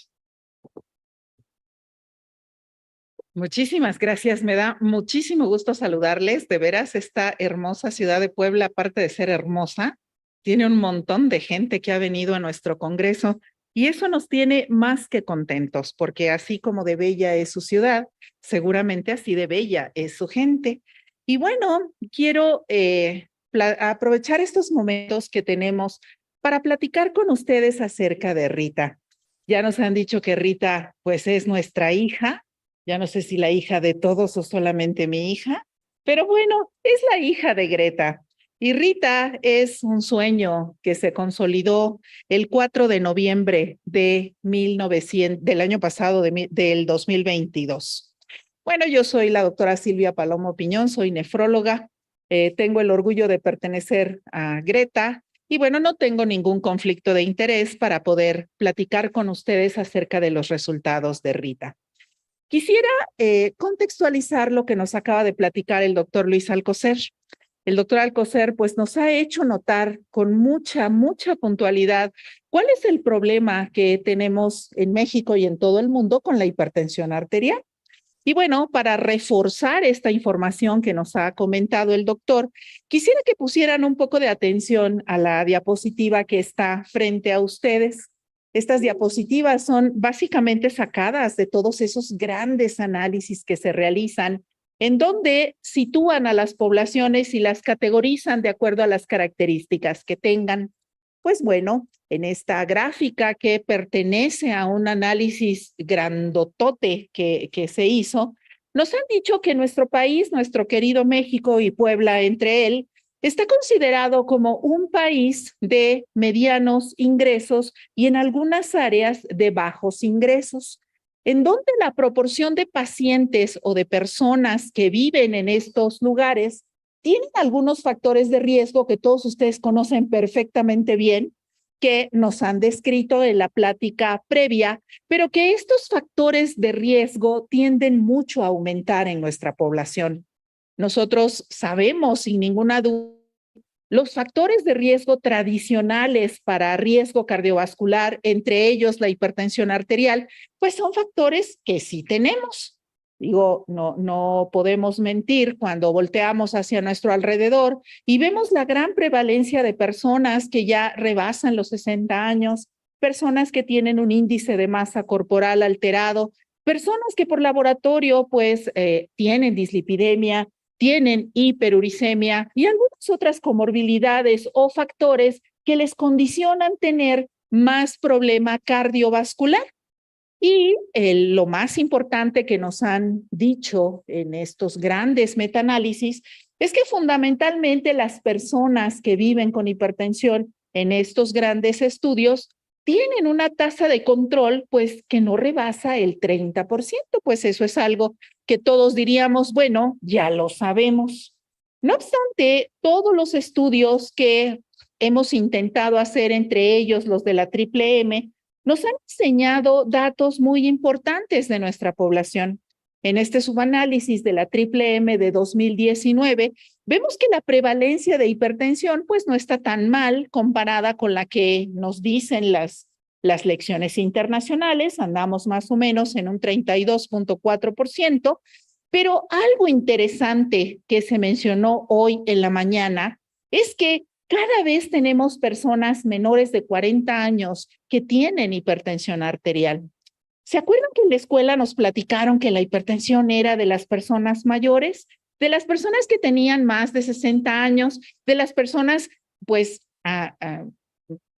Speaker 4: Muchísimas gracias, me da muchísimo gusto saludarles. De veras, esta hermosa ciudad de Puebla, aparte de ser hermosa, tiene un montón de gente que ha venido a nuestro congreso y eso nos tiene más que contentos, porque así como de bella es su ciudad, seguramente así de bella es su gente. Y bueno, quiero aprovechar estos momentos que tenemos para platicar con ustedes acerca de Rita. Ya nos han dicho que Rita, pues, es nuestra hija. Ya no sé si la hija de todos o solamente mi hija, pero bueno, es la hija de Greta. Y Rita es un sueño que se consolidó el 4 de noviembre de 1900, del año pasado, del 2022. Bueno, yo soy la doctora Silvia Palomo Piñón, soy nefróloga, tengo el orgullo de pertenecer a Greta y bueno, no tengo ningún conflicto de interés para poder platicar con ustedes acerca de los resultados de Rita. Quisiera contextualizar lo que nos acaba de platicar el doctor Luis Alcocer. El doctor Alcocer pues nos ha hecho notar con mucha puntualidad cuál es el problema que tenemos en México y en todo el mundo con la hipertensión arterial. Y bueno, para reforzar esta información que nos ha comentado el doctor, quisiera que pusieran un poco de atención a la diapositiva que está frente a ustedes. Estas diapositivas son básicamente sacadas de todos esos grandes análisis que se realizan, en donde sitúan a las poblaciones y las categorizan de acuerdo a las características que tengan. Pues bueno, en esta gráfica que pertenece a un análisis grandotote que se hizo, nos han dicho que nuestro país, nuestro querido México y Puebla entre él, está considerado como un país de medianos ingresos y en algunas áreas de bajos ingresos, en donde la proporción de pacientes o de personas que viven en estos lugares tienen algunos factores de riesgo que todos ustedes conocen perfectamente bien, que nos han descrito en la plática previa, pero que estos factores de riesgo tienden mucho a aumentar en nuestra población. Nosotros sabemos sin ninguna duda los factores de riesgo tradicionales para riesgo cardiovascular, entre ellos la hipertensión arterial, pues son factores que sí tenemos. Digo, no podemos mentir cuando volteamos hacia nuestro alrededor y vemos la gran prevalencia de personas que ya rebasan los 60 años, personas que tienen un índice de masa corporal alterado, personas que por laboratorio pues tienen dislipidemia, tienen hiperuricemia y algunas otras comorbilidades o factores que les condicionan tener más problema cardiovascular. Y lo más importante que nos han dicho en estos grandes metaanálisis es que fundamentalmente las personas que viven con hipertensión en estos grandes estudios tienen una tasa de control pues que no rebasa el 30%, pues eso es algo que todos diríamos, bueno, ya lo sabemos. No obstante, todos los estudios que hemos intentado hacer, entre ellos los de la Triple M, nos han enseñado datos muy importantes de nuestra población. En este subanálisis de la Triple M de 2019, vemos que la prevalencia de hipertensión pues no está tan mal comparada con la que nos dicen las lecciones internacionales, andamos más o menos en un 32.4%, pero algo interesante que se mencionó hoy en la mañana es que cada vez tenemos personas menores de 40 años que tienen hipertensión arterial. ¿Se acuerdan que en la escuela nos platicaron que la hipertensión era de las personas mayores? de las personas que tenían más de 60 años, de las personas, pues,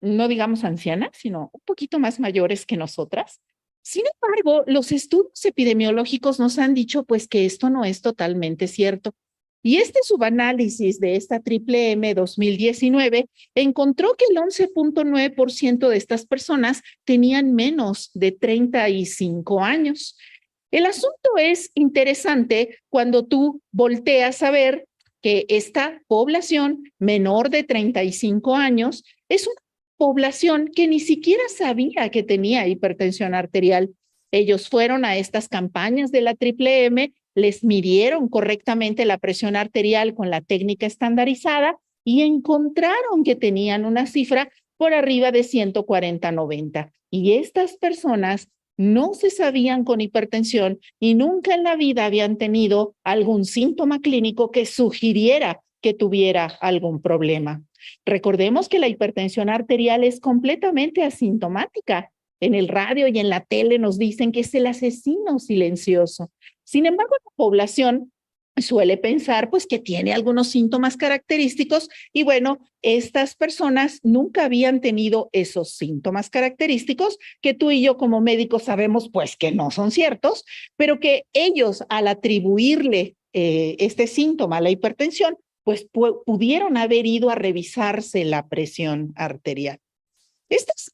Speaker 4: no digamos ancianas, sino un poquito más mayores que nosotras. Sin embargo, los estudios epidemiológicos nos han dicho, pues, que esto no es totalmente cierto. Y este subanálisis de esta triple M 2019 encontró que el 11.9% de estas personas tenían menos de 35 años. El asunto es interesante cuando tú volteas a ver que esta población menor de 35 años es una población que ni siquiera sabía que tenía hipertensión arterial. Ellos fueron a estas campañas de la triple M, les midieron correctamente la presión arterial con la técnica estandarizada y encontraron que tenían una cifra por arriba de 140/90. Y estas personas no se sabían con hipertensión y nunca en la vida habían tenido algún síntoma clínico que sugiriera que tuviera algún problema. Recordemos que la hipertensión arterial es completamente asintomática. En el radio y en la tele nos dicen que es el asesino silencioso. Sin embargo, la población suele pensar pues que tiene algunos síntomas característicos y bueno, estas personas nunca habían tenido esos síntomas característicos que tú y yo como médicos sabemos pues que no son ciertos, pero que ellos al atribuirle este síntoma a la hipertensión pues pudieron haber ido a revisarse la presión arterial.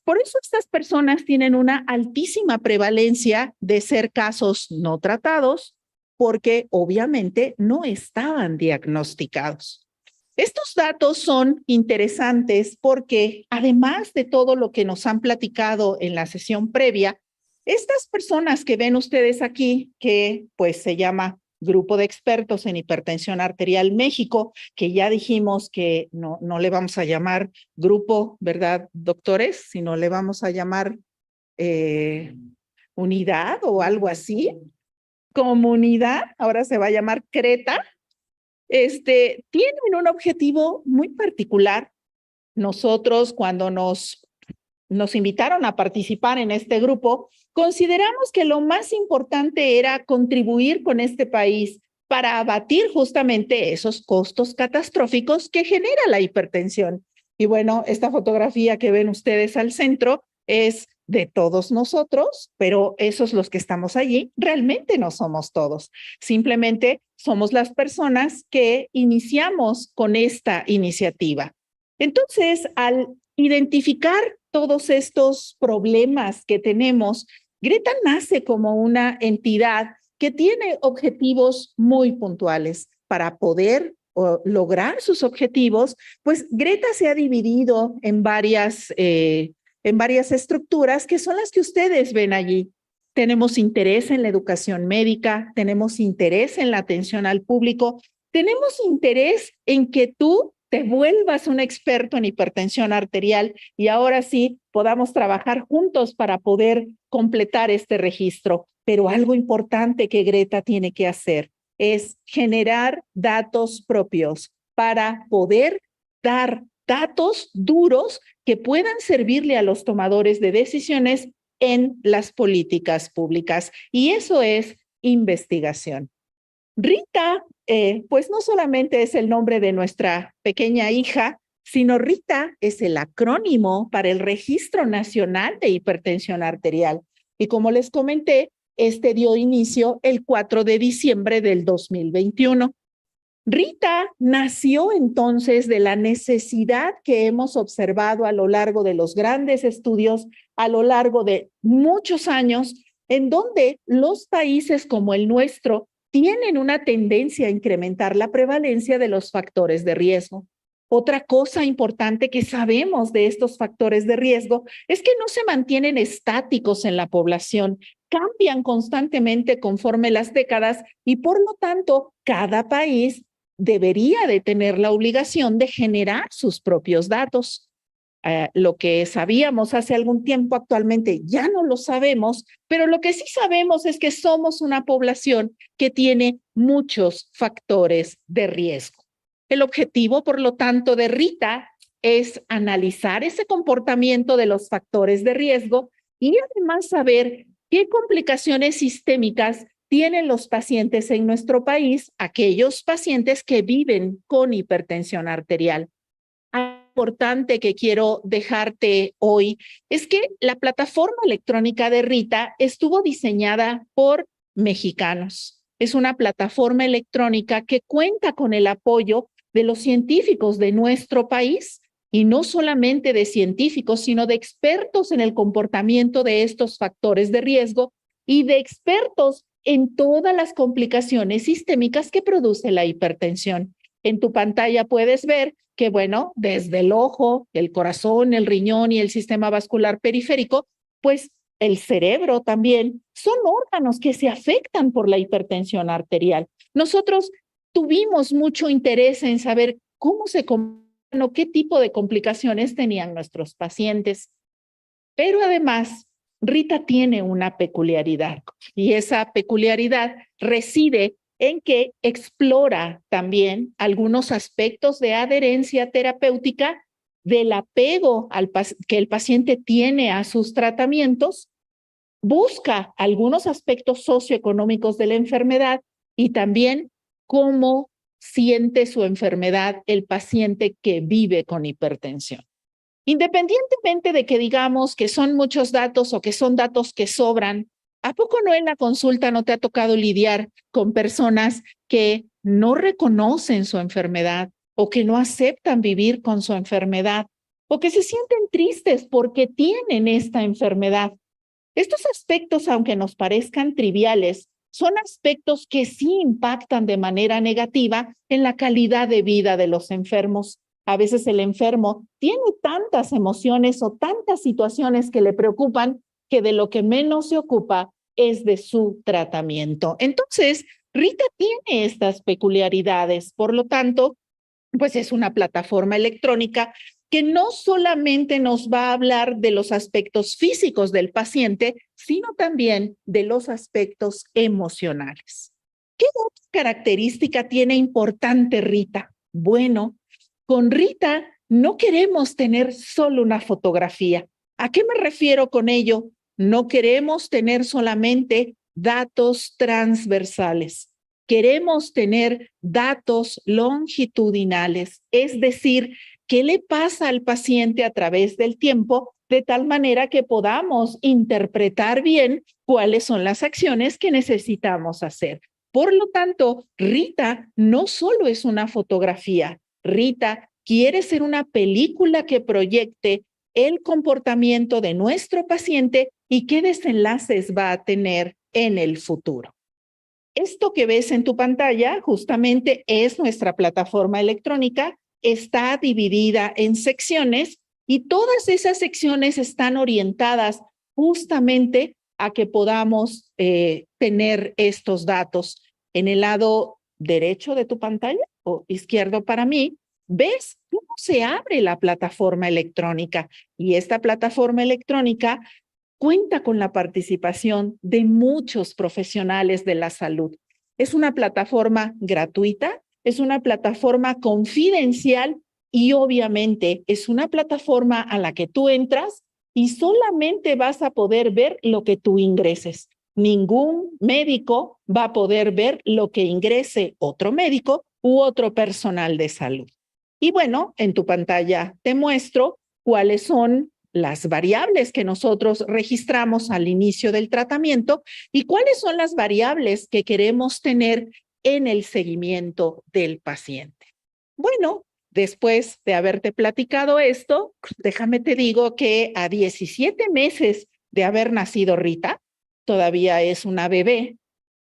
Speaker 4: Por eso estas personas tienen una altísima prevalencia de ser casos no tratados, porque obviamente no estaban diagnosticados. Estos datos son interesantes porque además de todo lo que nos han platicado en la sesión previa, estas personas que ven ustedes aquí, que pues se llama Grupo de Expertos en Hipertensión Arterial México, que ya dijimos que no le vamos a llamar grupo, ¿verdad, doctores? Sino le vamos a llamar unidad o algo así. Comunidad, ahora se va a llamar CRETA, tienen un objetivo muy particular. Nosotros, cuando nos invitaron a participar en este grupo, consideramos que lo más importante era contribuir con este país para abatir justamente esos costos catastróficos que genera la hipertensión. Y bueno, esta fotografía que ven ustedes al centro es de todos nosotros, pero esos los que estamos allí realmente no somos todos. Simplemente somos las personas que iniciamos con esta iniciativa. Entonces, al identificar todos estos problemas que tenemos, Greta nace como una entidad que tiene objetivos muy puntuales. Para poder lograr sus objetivos, pues Greta se ha dividido en varias estructuras que son las que ustedes ven allí. Tenemos interés en la educación médica, tenemos interés en la atención al público, tenemos interés en que tú te vuelvas un experto en hipertensión arterial y ahora sí podamos trabajar juntos para poder completar este registro. Pero algo importante que Greta tiene que hacer es generar datos propios para poder dar datos duros que puedan servirle a los tomadores de decisiones en las políticas públicas. Y eso es investigación. Rita, pues no solamente es el nombre de nuestra pequeña hija, sino Rita es el acrónimo para el Registro Nacional de Hipertensión Arterial. Y como les comenté, dio inicio el 4 de diciembre del 2021. Rita nació entonces de la necesidad que hemos observado a lo largo de los grandes estudios, a lo largo de muchos años, en donde los países como el nuestro tienen una tendencia a incrementar la prevalencia de los factores de riesgo. Otra cosa importante que sabemos de estos factores de riesgo es que no se mantienen estáticos en la población, cambian constantemente conforme las décadas y por lo tanto cada país debería de tener la obligación de generar sus propios datos. Lo que sabíamos hace algún tiempo actualmente ya no lo sabemos, pero lo que sí sabemos es que somos una población que tiene muchos factores de riesgo. El objetivo, por lo tanto, de Rita es analizar ese comportamiento de los factores de riesgo y además saber qué complicaciones sistémicas tienen los pacientes en nuestro país, aquellos pacientes que viven con hipertensión arterial. Algo importante que quiero dejarte hoy es que la plataforma electrónica de Rita estuvo diseñada por mexicanos. Es una plataforma electrónica que cuenta con el apoyo de los científicos de nuestro país, y no solamente de científicos, sino de expertos en el comportamiento de estos factores de riesgo y de expertos en todas las complicaciones sistémicas que produce la hipertensión. En tu pantalla puedes ver que, bueno, desde el ojo, el corazón, el riñón y el sistema vascular periférico, pues el cerebro también son órganos que se afectan por la hipertensión arterial. Nosotros tuvimos mucho interés en saber cómo se qué tipo de complicaciones tenían nuestros pacientes. Pero además, Rita tiene una peculiaridad, y esa peculiaridad reside en que explora también algunos aspectos de adherencia terapéutica, del apego que el paciente tiene a sus tratamientos, busca algunos aspectos socioeconómicos de la enfermedad y también cómo siente su enfermedad el paciente que vive con hipertensión. Independientemente de que digamos que son muchos datos o que son datos que sobran, ¿a poco no en la consulta no te ha tocado lidiar con personas que no reconocen su enfermedad o que no aceptan vivir con su enfermedad o que se sienten tristes porque tienen esta enfermedad? Estos aspectos, aunque nos parezcan triviales, son aspectos que sí impactan de manera negativa en la calidad de vida de los enfermos. A veces el enfermo tiene tantas emociones o tantas situaciones que le preocupan que de lo que menos se ocupa es de su tratamiento. Entonces, Rita tiene estas peculiaridades, por lo tanto, pues es una plataforma electrónica que no solamente nos va a hablar de los aspectos físicos del paciente, sino también de los aspectos emocionales. ¿Qué otra característica tiene importante Rita? Bueno, con Rita no queremos tener solo una fotografía. ¿A qué me refiero con ello? No queremos tener solamente datos transversales. Queremos tener datos longitudinales, es decir, qué le pasa al paciente a través del tiempo, de tal manera que podamos interpretar bien cuáles son las acciones que necesitamos hacer. Por lo tanto, Rita no solo es una fotografía. Rita quiere ser una película que proyecte el comportamiento de nuestro paciente y qué desenlaces va a tener en el futuro. Esto que ves en tu pantalla justamente es nuestra plataforma electrónica. Está dividida en secciones y todas esas secciones están orientadas justamente a que podamos tener estos datos. En el lado derecho de tu pantalla o izquierdo para mí, ves cómo se abre la plataforma electrónica, y esta plataforma electrónica cuenta con la participación de muchos profesionales de la salud. Es una plataforma gratuita, es una plataforma confidencial y obviamente es una plataforma a la que tú entras y solamente vas a poder ver lo que tú ingreses. Ningún médico va a poder ver lo que ingrese otro médico u otro personal de salud. Y bueno, en tu pantalla te muestro cuáles son las variables que nosotros registramos al inicio del tratamiento y cuáles son las variables que queremos tener en el seguimiento del paciente. Bueno, después de haberte platicado esto, déjame te digo que a 17 meses de haber nacido Rita, todavía es una bebé,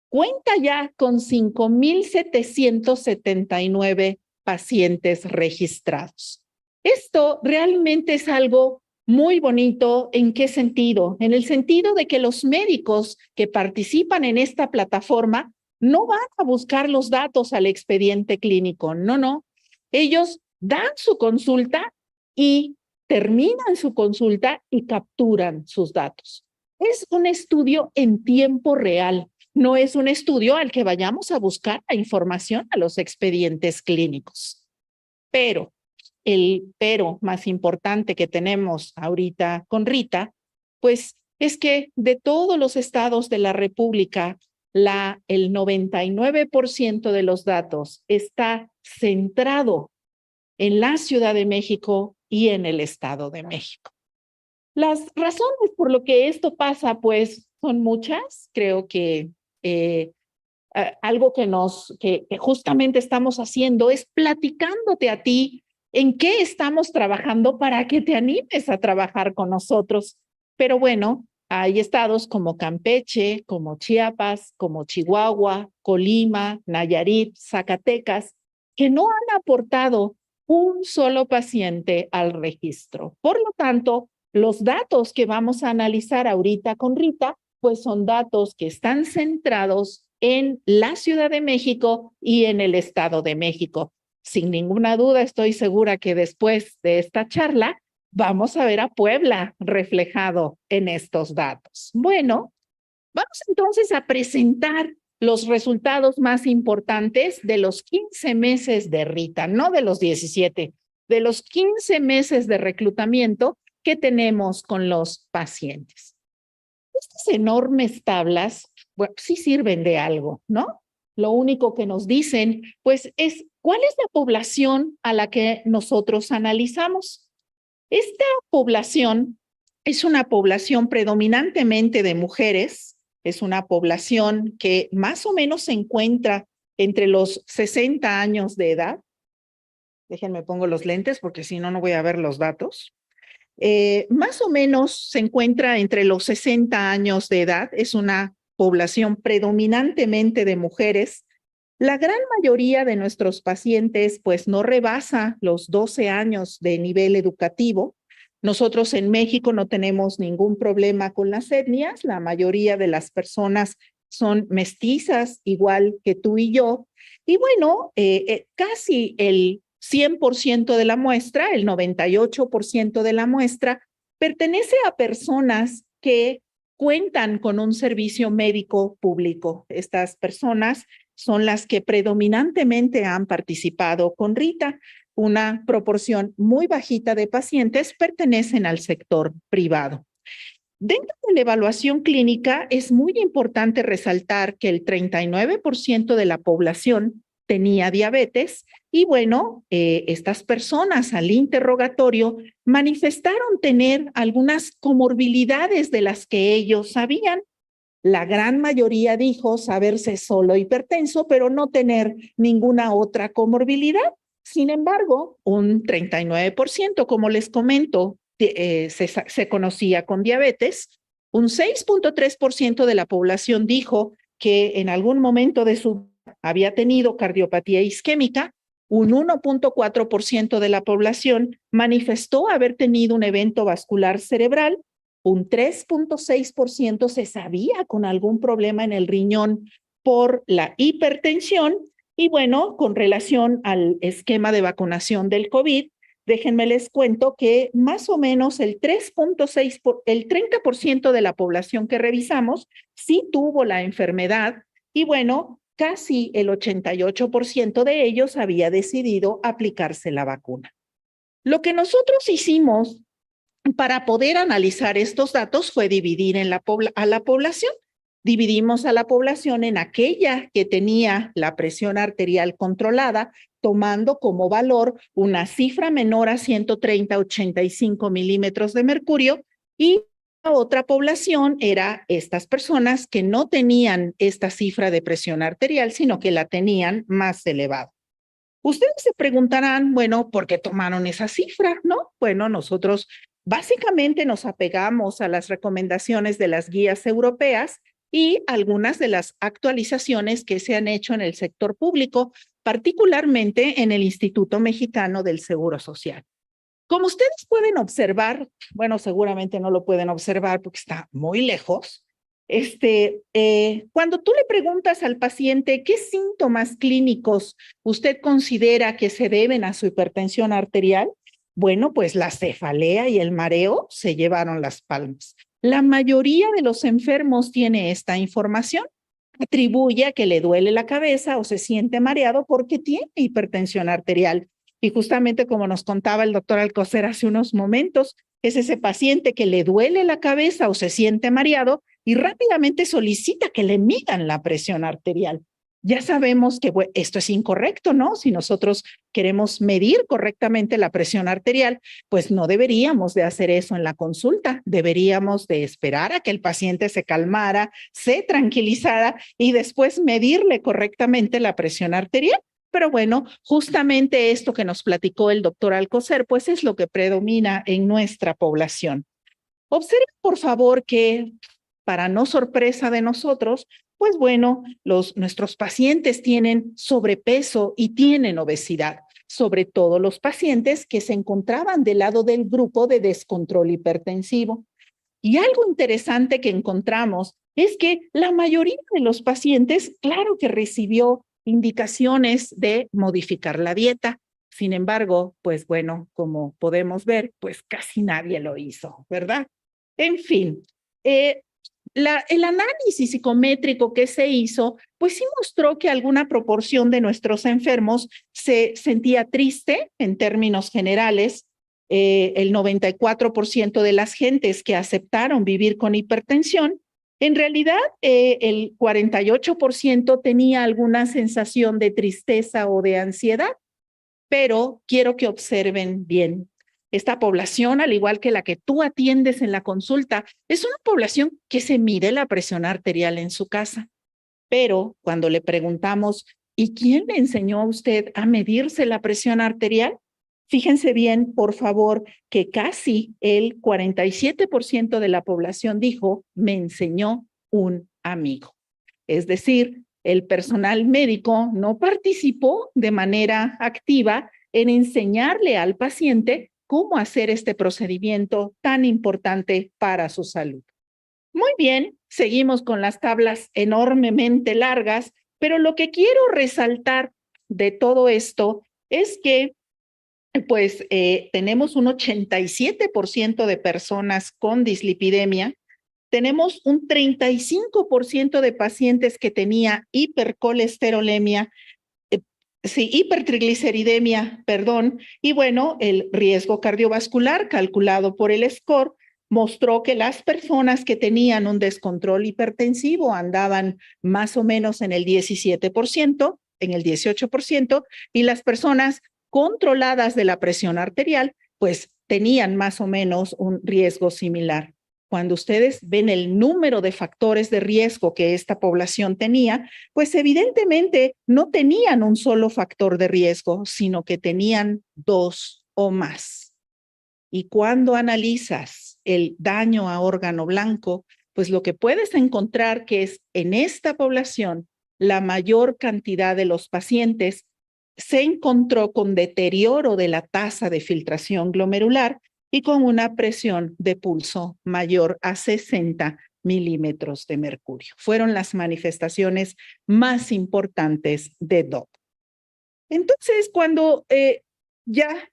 Speaker 4: cuenta ya con 5,779 pacientes registrados. Esto realmente es algo muy bonito. ¿En qué sentido? En el sentido de que los médicos que participan en esta plataforma no van a buscar los datos al expediente clínico, no. Ellos dan su consulta y terminan su consulta y capturan sus datos. Es un estudio en tiempo real, no es un estudio al que vayamos a buscar la información a los expedientes clínicos. Pero el pero más importante que tenemos ahorita con Rita, pues es que de todos los estados de la República el 99% de los datos está centrado en la Ciudad de México y en el Estado de México. Las razones por lo que esto pasa, pues, son muchas. Creo que algo que justamente estamos haciendo es platicándote a ti en qué estamos trabajando para que te animes a trabajar con nosotros. Pero bueno, hay estados como Campeche, como Chiapas, como Chihuahua, Colima, Nayarit, Zacatecas, que no han aportado un solo paciente al registro. Por lo tanto, los datos que vamos a analizar ahorita con Rita, pues son datos que están centrados en la Ciudad de México y en el Estado de México. Sin ninguna duda, estoy segura que después de esta charla vamos a ver a Puebla reflejado en estos datos. Bueno, vamos entonces a presentar los resultados más importantes de los 15 meses de Rita, no de los 17, de los 15 meses de reclutamiento que tenemos con los pacientes. Estas enormes tablas, bueno, sí sirven de algo, ¿no? Lo único que nos dicen, pues, es cuál es la población a la que nosotros analizamos. Esta población es una población predominantemente de mujeres, es una población que más o menos se encuentra entre los 60 años de edad. Déjenme pongo los lentes porque si no, no voy a ver los datos. Más o menos se encuentra entre los 60 años de edad, es una población predominantemente de mujeres. La gran mayoría de nuestros pacientes pues no rebasa los 12 años de nivel educativo. Nosotros en México no tenemos ningún problema con las etnias, la mayoría de las personas son mestizas, igual que tú y yo. Y bueno, casi el 100% de la muestra, el 98% de la muestra, pertenece a personas que cuentan con un servicio médico público. Estas personas son las que predominantemente han participado con Rita. Una proporción muy bajita de pacientes pertenecen al sector privado. Dentro de la evaluación clínica es muy importante resaltar que el 39% de la población tenía diabetes y bueno, estas personas al interrogatorio manifestaron tener algunas comorbilidades de las que ellos sabían. La gran mayoría dijo saberse solo hipertenso, pero no tener ninguna otra comorbilidad. Sin embargo, un 39%, como les comento, se conocía con diabetes. Un 6.3% de la población dijo que en algún momento de su vida había tenido cardiopatía isquémica. Un 1.4% de la población manifestó haber tenido un evento vascular cerebral. Un 3.6% se sabía con algún problema en el riñón por la hipertensión. Y bueno, con relación al esquema de vacunación del COVID, déjenme les cuento que más o menos el 30% de la población que revisamos sí tuvo la enfermedad y bueno, casi el 88% de ellos había decidido aplicarse la vacuna. Lo que nosotros hicimos para poder analizar estos datos fue dividir a la población. Dividimos a la población en aquella que tenía la presión arterial controlada, tomando como valor una cifra menor a 130/85 milímetros de mercurio, y la otra población era estas personas que no tenían esta cifra de presión arterial, sino que la tenían más elevada. Ustedes se preguntarán, bueno, ¿por qué tomaron esa cifra? ¿No? Bueno, nosotros básicamente nos apegamos a las recomendaciones de las guías europeas y algunas de las actualizaciones que se han hecho en el sector público, particularmente en el Instituto Mexicano del Seguro Social. Como ustedes pueden observar, bueno, seguramente no lo pueden observar porque está muy lejos. Cuando tú le preguntas al paciente qué síntomas clínicos usted considera que se deben a su hipertensión arterial, bueno, pues la cefalea y el mareo se llevaron las palmas. La mayoría de los enfermos tiene esta información, atribuye a que le duele la cabeza o se siente mareado porque tiene hipertensión arterial. Y justamente como nos contaba el doctor Alcocer hace unos momentos, es ese paciente que le duele la cabeza o se siente mareado y rápidamente solicita que le midan la presión arterial. Ya sabemos que esto es incorrecto, ¿no? Si nosotros queremos medir correctamente la presión arterial, pues no deberíamos de hacer eso en la consulta. Deberíamos de esperar a que el paciente se calmara, se tranquilizara y después medirle correctamente la presión arterial. Pero bueno, justamente esto que nos platicó el doctor Alcocer, pues es lo que predomina en nuestra población. Observen, por favor, que para no sorpresa de nosotros, pues bueno, nuestros pacientes tienen sobrepeso y tienen obesidad, sobre todo los pacientes que se encontraban del lado del grupo de descontrol hipertensivo. Y algo interesante que encontramos es que la mayoría de los pacientes, claro que recibió indicaciones de modificar la dieta. Sin embargo, pues bueno, como podemos ver, pues casi nadie lo hizo, ¿verdad? En fin, el análisis psicométrico que se hizo, pues sí mostró que alguna proporción de nuestros enfermos se sentía triste en términos generales. El 94% de las gentes que aceptaron vivir con hipertensión, en realidad el 48% tenía alguna sensación de tristeza o de ansiedad, pero quiero que observen bien. Esta población, al igual que la que tú atiendes en la consulta, es una población que se mide la presión arterial en su casa. Pero cuando le preguntamos, ¿y quién le enseñó a usted a medirse la presión arterial? Fíjense bien, por favor, que casi el 47% de la población dijo, me enseñó un amigo. Es decir, el personal médico no participó de manera activa en enseñarle al paciente cómo hacer este procedimiento tan importante para su salud. Muy bien, seguimos con las tablas enormemente largas, pero lo que quiero resaltar de todo esto es que pues tenemos un 87% de personas con dislipidemia, tenemos un 35% de pacientes que tenía hipercolesterolemia, hipertrigliceridemia, perdón, y bueno, el riesgo cardiovascular calculado por el SCORE mostró que las personas que tenían un descontrol hipertensivo andaban más o menos en el 17%, en el 18%, y las personas controladas de la presión arterial, pues tenían más o menos un riesgo similar. Cuando ustedes ven el número de factores de riesgo que esta población tenía, pues evidentemente no tenían un solo factor de riesgo, sino que tenían dos o más. Y cuando analizas el daño a órgano blanco, pues lo que puedes encontrar que es en esta población, la mayor cantidad de los pacientes se encontró con deterioro de la tasa de filtración glomerular y con una presión de pulso mayor a 60 milímetros de mercurio. Fueron las manifestaciones más importantes de DOP. Entonces, cuando ya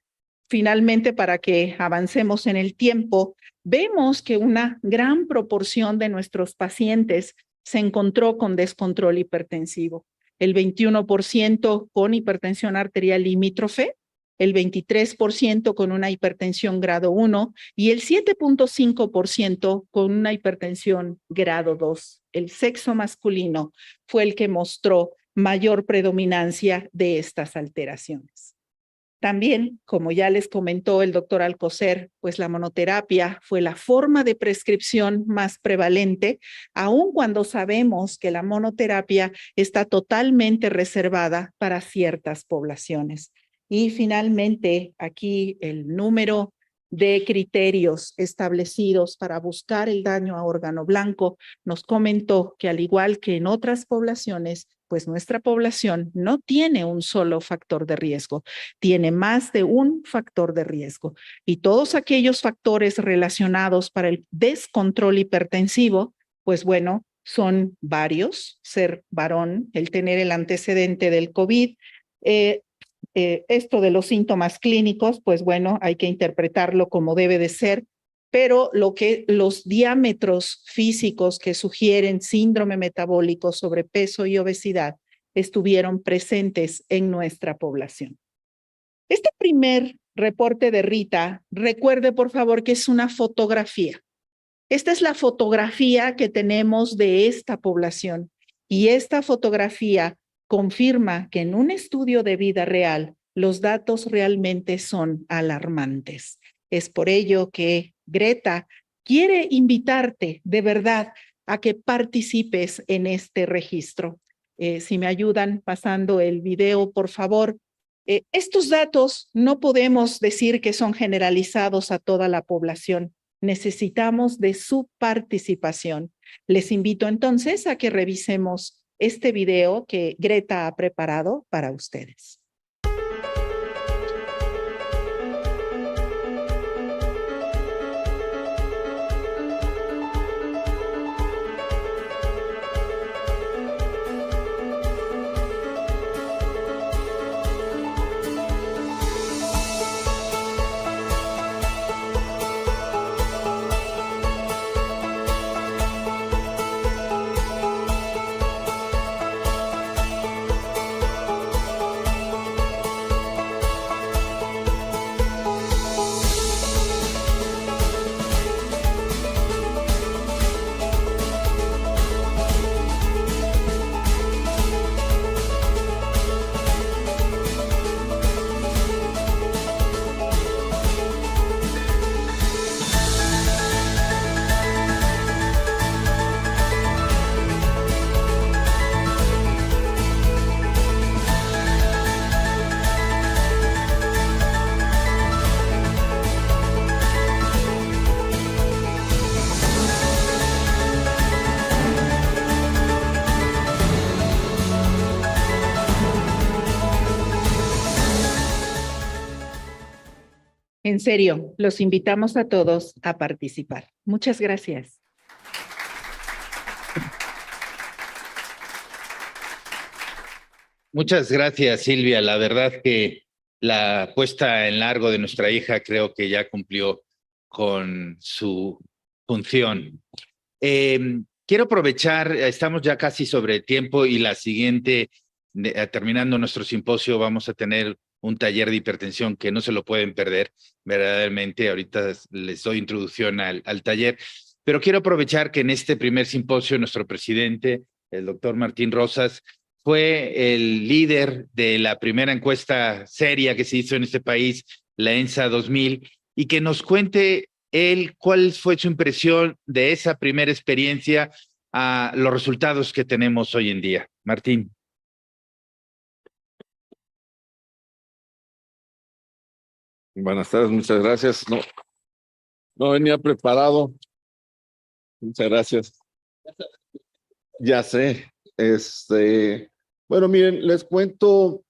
Speaker 4: finalmente, para que avancemos en el tiempo, vemos que una gran proporción de nuestros pacientes se encontró con descontrol hipertensivo. El 21% con hipertensión arterial limítrofe, el 23% con una hipertensión grado 1 y el 7.5% con una hipertensión grado 2. El sexo masculino fue el que mostró mayor predominancia de estas alteraciones. También, como ya les comentó el doctor Alcocer, pues la monoterapia fue la forma de prescripción más prevalente, aun cuando sabemos que la monoterapia está totalmente reservada para ciertas poblaciones. Y finalmente, aquí el número de criterios establecidos para buscar el daño a órgano blanco nos comentó que al igual que en otras poblaciones, pues nuestra población no tiene un solo factor de riesgo, tiene más de un factor de riesgo. Y todos aquellos factores relacionados para el descontrol hipertensivo, pues bueno, son varios: ser varón, el tener el antecedente del COVID, esto de los síntomas clínicos, pues bueno, hay que interpretarlo como debe de ser, pero los diámetros físicos que sugieren síndrome metabólico, sobrepeso y obesidad estuvieron presentes en nuestra población. Este primer reporte de Rita, recuerde por favor que es una fotografía. Esta es la fotografía que tenemos de esta población y esta fotografía confirma que en un estudio de vida real los datos realmente son alarmantes. Es por ello que Greta quiere invitarte de verdad a que participes en este registro. Si me ayudan pasando el video, por favor. Estos datos no podemos decir que son generalizados a toda la población. Necesitamos de su participación. Les invito entonces a que revisemos este video que Greta ha preparado para ustedes. En serio, los invitamos a todos a participar. Muchas gracias.
Speaker 3: Muchas gracias, Silvia. La verdad que la puesta en largo de nuestra hija creo que ya cumplió con su función. Quiero aprovechar, estamos ya casi sobre el tiempo y la siguiente, terminando nuestro simposio, vamos a tener un taller de hipertensión que no se lo pueden perder, verdaderamente. Ahorita les doy introducción al taller, pero quiero aprovechar que en este primer simposio nuestro presidente, el doctor Martín Rosas, fue el líder de la primera encuesta seria que se hizo en este país, la ENSA 2000, y que nos cuente él cuál fue su impresión de esa primera experiencia a los resultados que tenemos hoy en día. Martín.
Speaker 5: Buenas tardes, muchas gracias. No venía preparado. Muchas gracias. Ya sé. Bueno, miren, les cuento,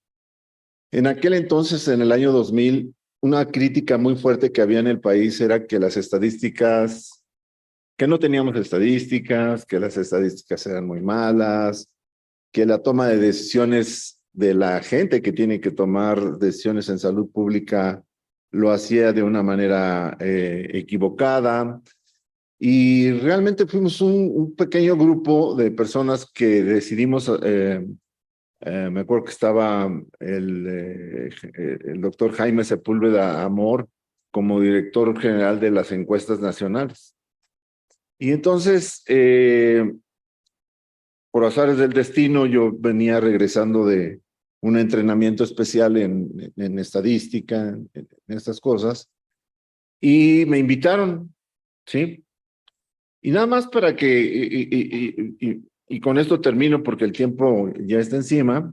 Speaker 5: en aquel entonces, en el año 2000, una crítica muy fuerte que había en el país era que las estadísticas, que no teníamos estadísticas, que las estadísticas eran muy malas, que la toma de decisiones de la gente que tiene que tomar decisiones en salud pública lo hacía de una manera equivocada. Y realmente fuimos un pequeño grupo de personas que decidimos, me acuerdo que estaba el doctor Jaime Sepúlveda Amor como director general de las encuestas nacionales. Y entonces, por azares del destino, yo venía regresando de un entrenamiento especial en estadística, en estas cosas, y me invitaron, ¿sí? Y nada más para que, y con esto termino porque el tiempo ya está encima,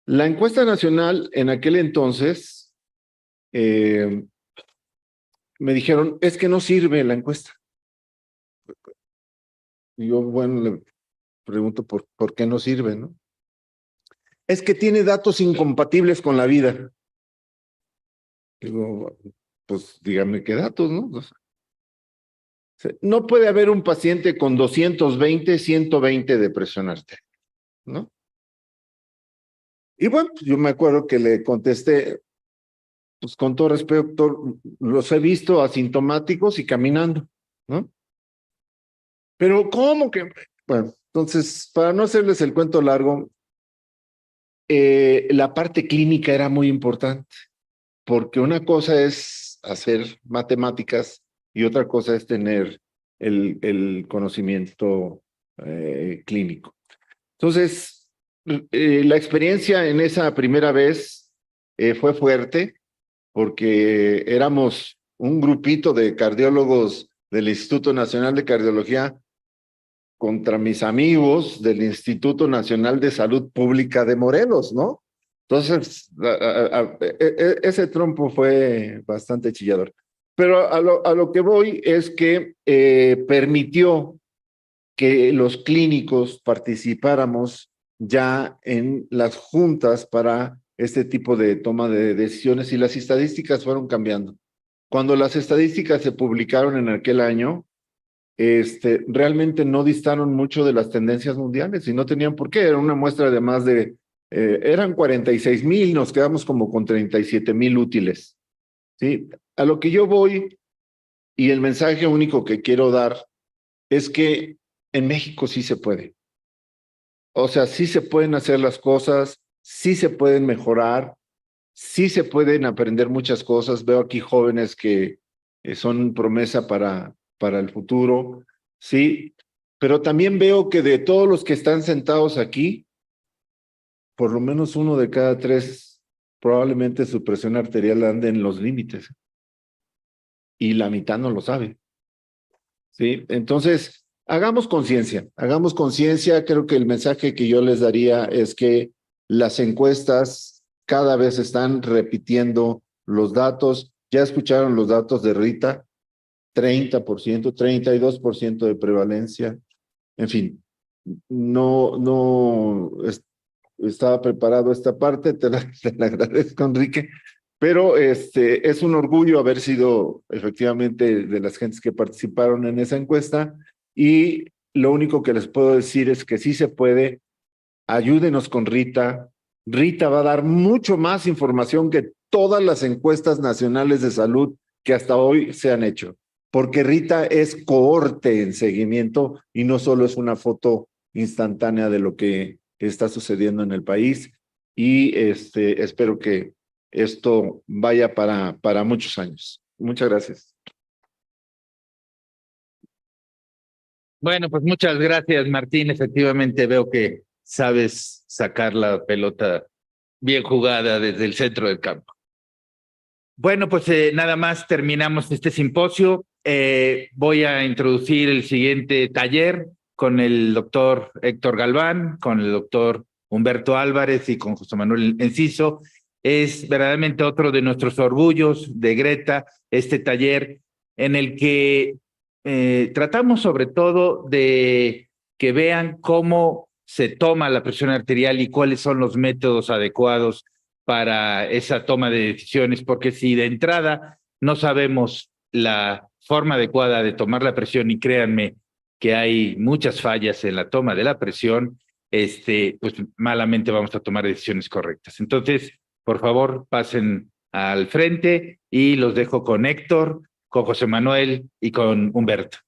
Speaker 5: la encuesta nacional en aquel entonces me dijeron, es que no sirve la encuesta. Y yo, bueno, le pregunto por qué no sirve, ¿no? Es que tiene datos incompatibles con la vida. Digo, pues dígame qué datos, ¿no? No puede haber un paciente con 220, 120 de presión arterial, ¿no? Y bueno, pues yo me acuerdo que le contesté, pues con todo respeto, los he visto asintomáticos y caminando, ¿no? Pero ¿cómo que? Bueno, entonces, para no hacerles el cuento largo, la parte clínica era muy importante, porque una cosa es hacer matemáticas y otra cosa es tener el conocimiento clínico. Entonces, la experiencia en esa primera vez fue fuerte porque éramos un grupito de cardiólogos del Instituto Nacional de Cardiología contra mis amigos del Instituto Nacional de Salud Pública de Morelos, ¿no? Entonces, ese trompo fue bastante chillador. Pero a lo que voy es que permitió que los clínicos participáramos ya en las juntas para este tipo de toma de decisiones y las estadísticas fueron cambiando. Cuando las estadísticas se publicaron en aquel año, realmente no distaron mucho de las tendencias mundiales y no tenían por qué. Era una muestra de más de, eran 46,000, nos quedamos como con 37,000 útiles. ¿Sí? A lo que yo voy y el mensaje único que quiero dar es que en México sí se puede. O sea, sí se pueden hacer las cosas, sí se pueden mejorar, sí se pueden aprender muchas cosas. Veo aquí jóvenes que son promesa para el futuro, sí, pero también veo que de todos los que están sentados aquí, por lo menos 1 de cada 3 probablemente su presión arterial ande en los límites y la mitad no lo sabe. Sí, entonces hagamos conciencia, creo que el mensaje que yo les daría es que las encuestas cada vez están repitiendo los datos, ya escucharon los datos de Rita, 30%, 32% de prevalencia. En fin, no estaba preparado esta parte, te la agradezco, Enrique, pero es un orgullo haber sido efectivamente de las gentes que participaron en esa encuesta y lo único que les puedo decir es que sí se puede, ayúdenos con Rita. Rita va a dar mucho más información que todas las encuestas nacionales de salud que hasta hoy se han hecho, porque Rita es cohorte en seguimiento y no solo es una foto instantánea de lo que está sucediendo en el país y espero que esto vaya para muchos años. Muchas gracias.
Speaker 3: Bueno, pues muchas gracias, Martín. Efectivamente veo que sabes sacar la pelota bien jugada desde el centro del campo. Bueno, pues nada más terminamos este simposio. Voy a introducir el siguiente taller con el doctor Héctor Galván, con el doctor Humberto Álvarez y con José Manuel Enciso. Es verdaderamente otro de nuestros orgullos de Greta, este taller en el que tratamos sobre todo de que vean cómo se toma la presión arterial y cuáles son los métodos adecuados para esa toma de decisiones, porque si de entrada no sabemos la forma adecuada de tomar la presión, y créanme que hay muchas fallas en la toma de la presión, pues malamente vamos a tomar decisiones correctas. Entonces, por favor, pasen al frente y los dejo con Héctor, con José Manuel y con Humberto.